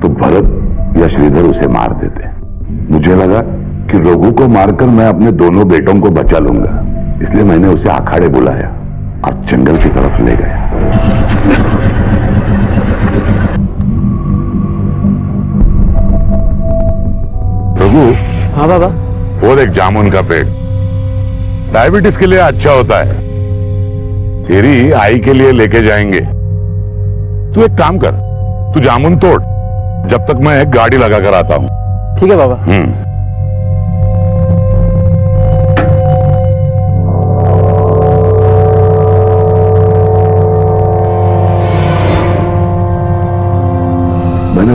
तो भरत या श्रीधर उसे मार देते। मुझे लगा कि रघु को मारकर मैं अपने दोनों बेटों को बचा लूंगा, इसलिए मैंने उसे अखाड़े बुलाया और जंगल की तरफ ले गया। रघु। हाँ बाबा। वो देख जामुन का पेड़, डायबिटीज के लिए अच्छा होता है। तेरी आई के लिए लेके जाएंगे। तू एक काम कर, तू जामुन तोड़, जब तक मैं एक गाड़ी लगा कर आता हूं। ठीक है बाबा।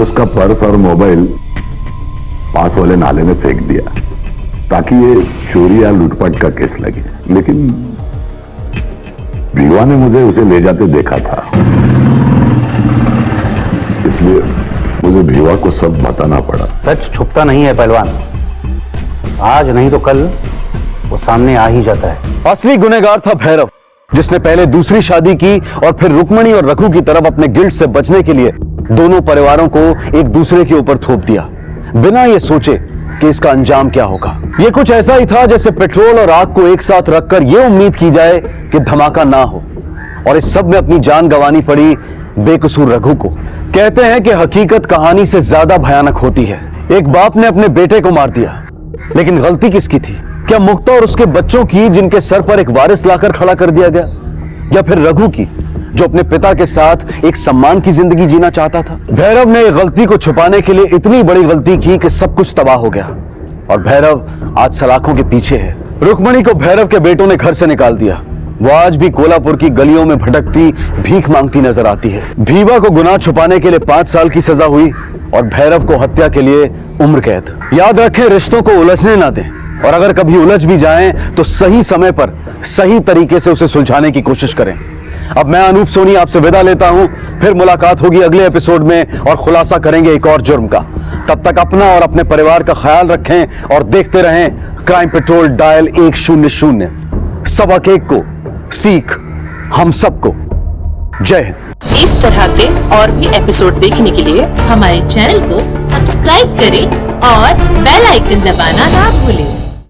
उसका पर्स और मोबाइल पास वाले नाले में फेंक दिया ताकि ये चोरी या लूटपाट का केस लगे, लेकिन रीवा ने मुझे उसे ले जाते देखा था, इसलिए मुझे भीवा को सब बताना पड़ा। सच छुपता नहीं है पहलवान, आज नहीं तो कल वो सामने आ ही जाता है। असली गुनहगार था भैरव, जिसने पहले दूसरी शादी की और फिर रुक्मणी और रघु की तरफ अपने गिल्ट से बचने के लिए दोनों परिवारों को एक दूसरे के ऊपर थोप दिया, बिना ये सोचे कि इसका अंजाम क्या होगा। ये कुछ ऐसा ही था जैसे पेट्रोल और आग को एक साथ रखकर यह उम्मीद की जाए कि धमाका ना हो, और इस सब में अपनी जान गंवानी पड़ी बेकसूर रघु को। कहते हैं कि हकीकत कहानी से ज्यादा भयानक होती है। एक बाप ने अपने बेटे को मार दिया, लेकिन गलती किसकी थी? क्या मुक्ता और उसके बच्चों की, जिनके सर पर एक वारिस लाकर खड़ा कर दिया गया, या फिर रघु की, जो अपने पिता के साथ एक सम्मान की जिंदगी जीना चाहता था? भैरव ने गलती को छुपाने के लिए इतनी बड़ी गलती की कि सब कुछ तबाह हो गया, और भैरव आज सलाखों के पीछे है। रुक्मणी को भैरव के बेटों ने घर से निकाल दिया। वो आज भी कोल्हापुर की गलियों में भटकती भीख मांगती नजर आती है। भीवा को गुनाह छुपाने के लिए 5 साल की सजा हुई और भैरव को हत्या के लिए उम्र कैद। याद रखें, रिश्तों को उलझने ना दें, और अगर कभी उलझ भी जाएं तो सही समय पर सही तरीके से उसे सुलझाने की कोशिश करें। अब मैं अनूप सोनी आपसे विदा लेता हूं, फिर मुलाकात होगी अगले एपिसोड में और खुलासा करेंगे एक और जुर्म का। तब तक अपना और अपने परिवार का ख्याल रखें और देखते रहें क्राइम पेट्रोल डायल 100। सबक एक को सीख हम सबको। जय हिंद। इस तरह के और भी एपिसोड देखने के लिए हमारे चैनल को सब्सक्राइब करें और बेल आइकन दबाना ना भूलें।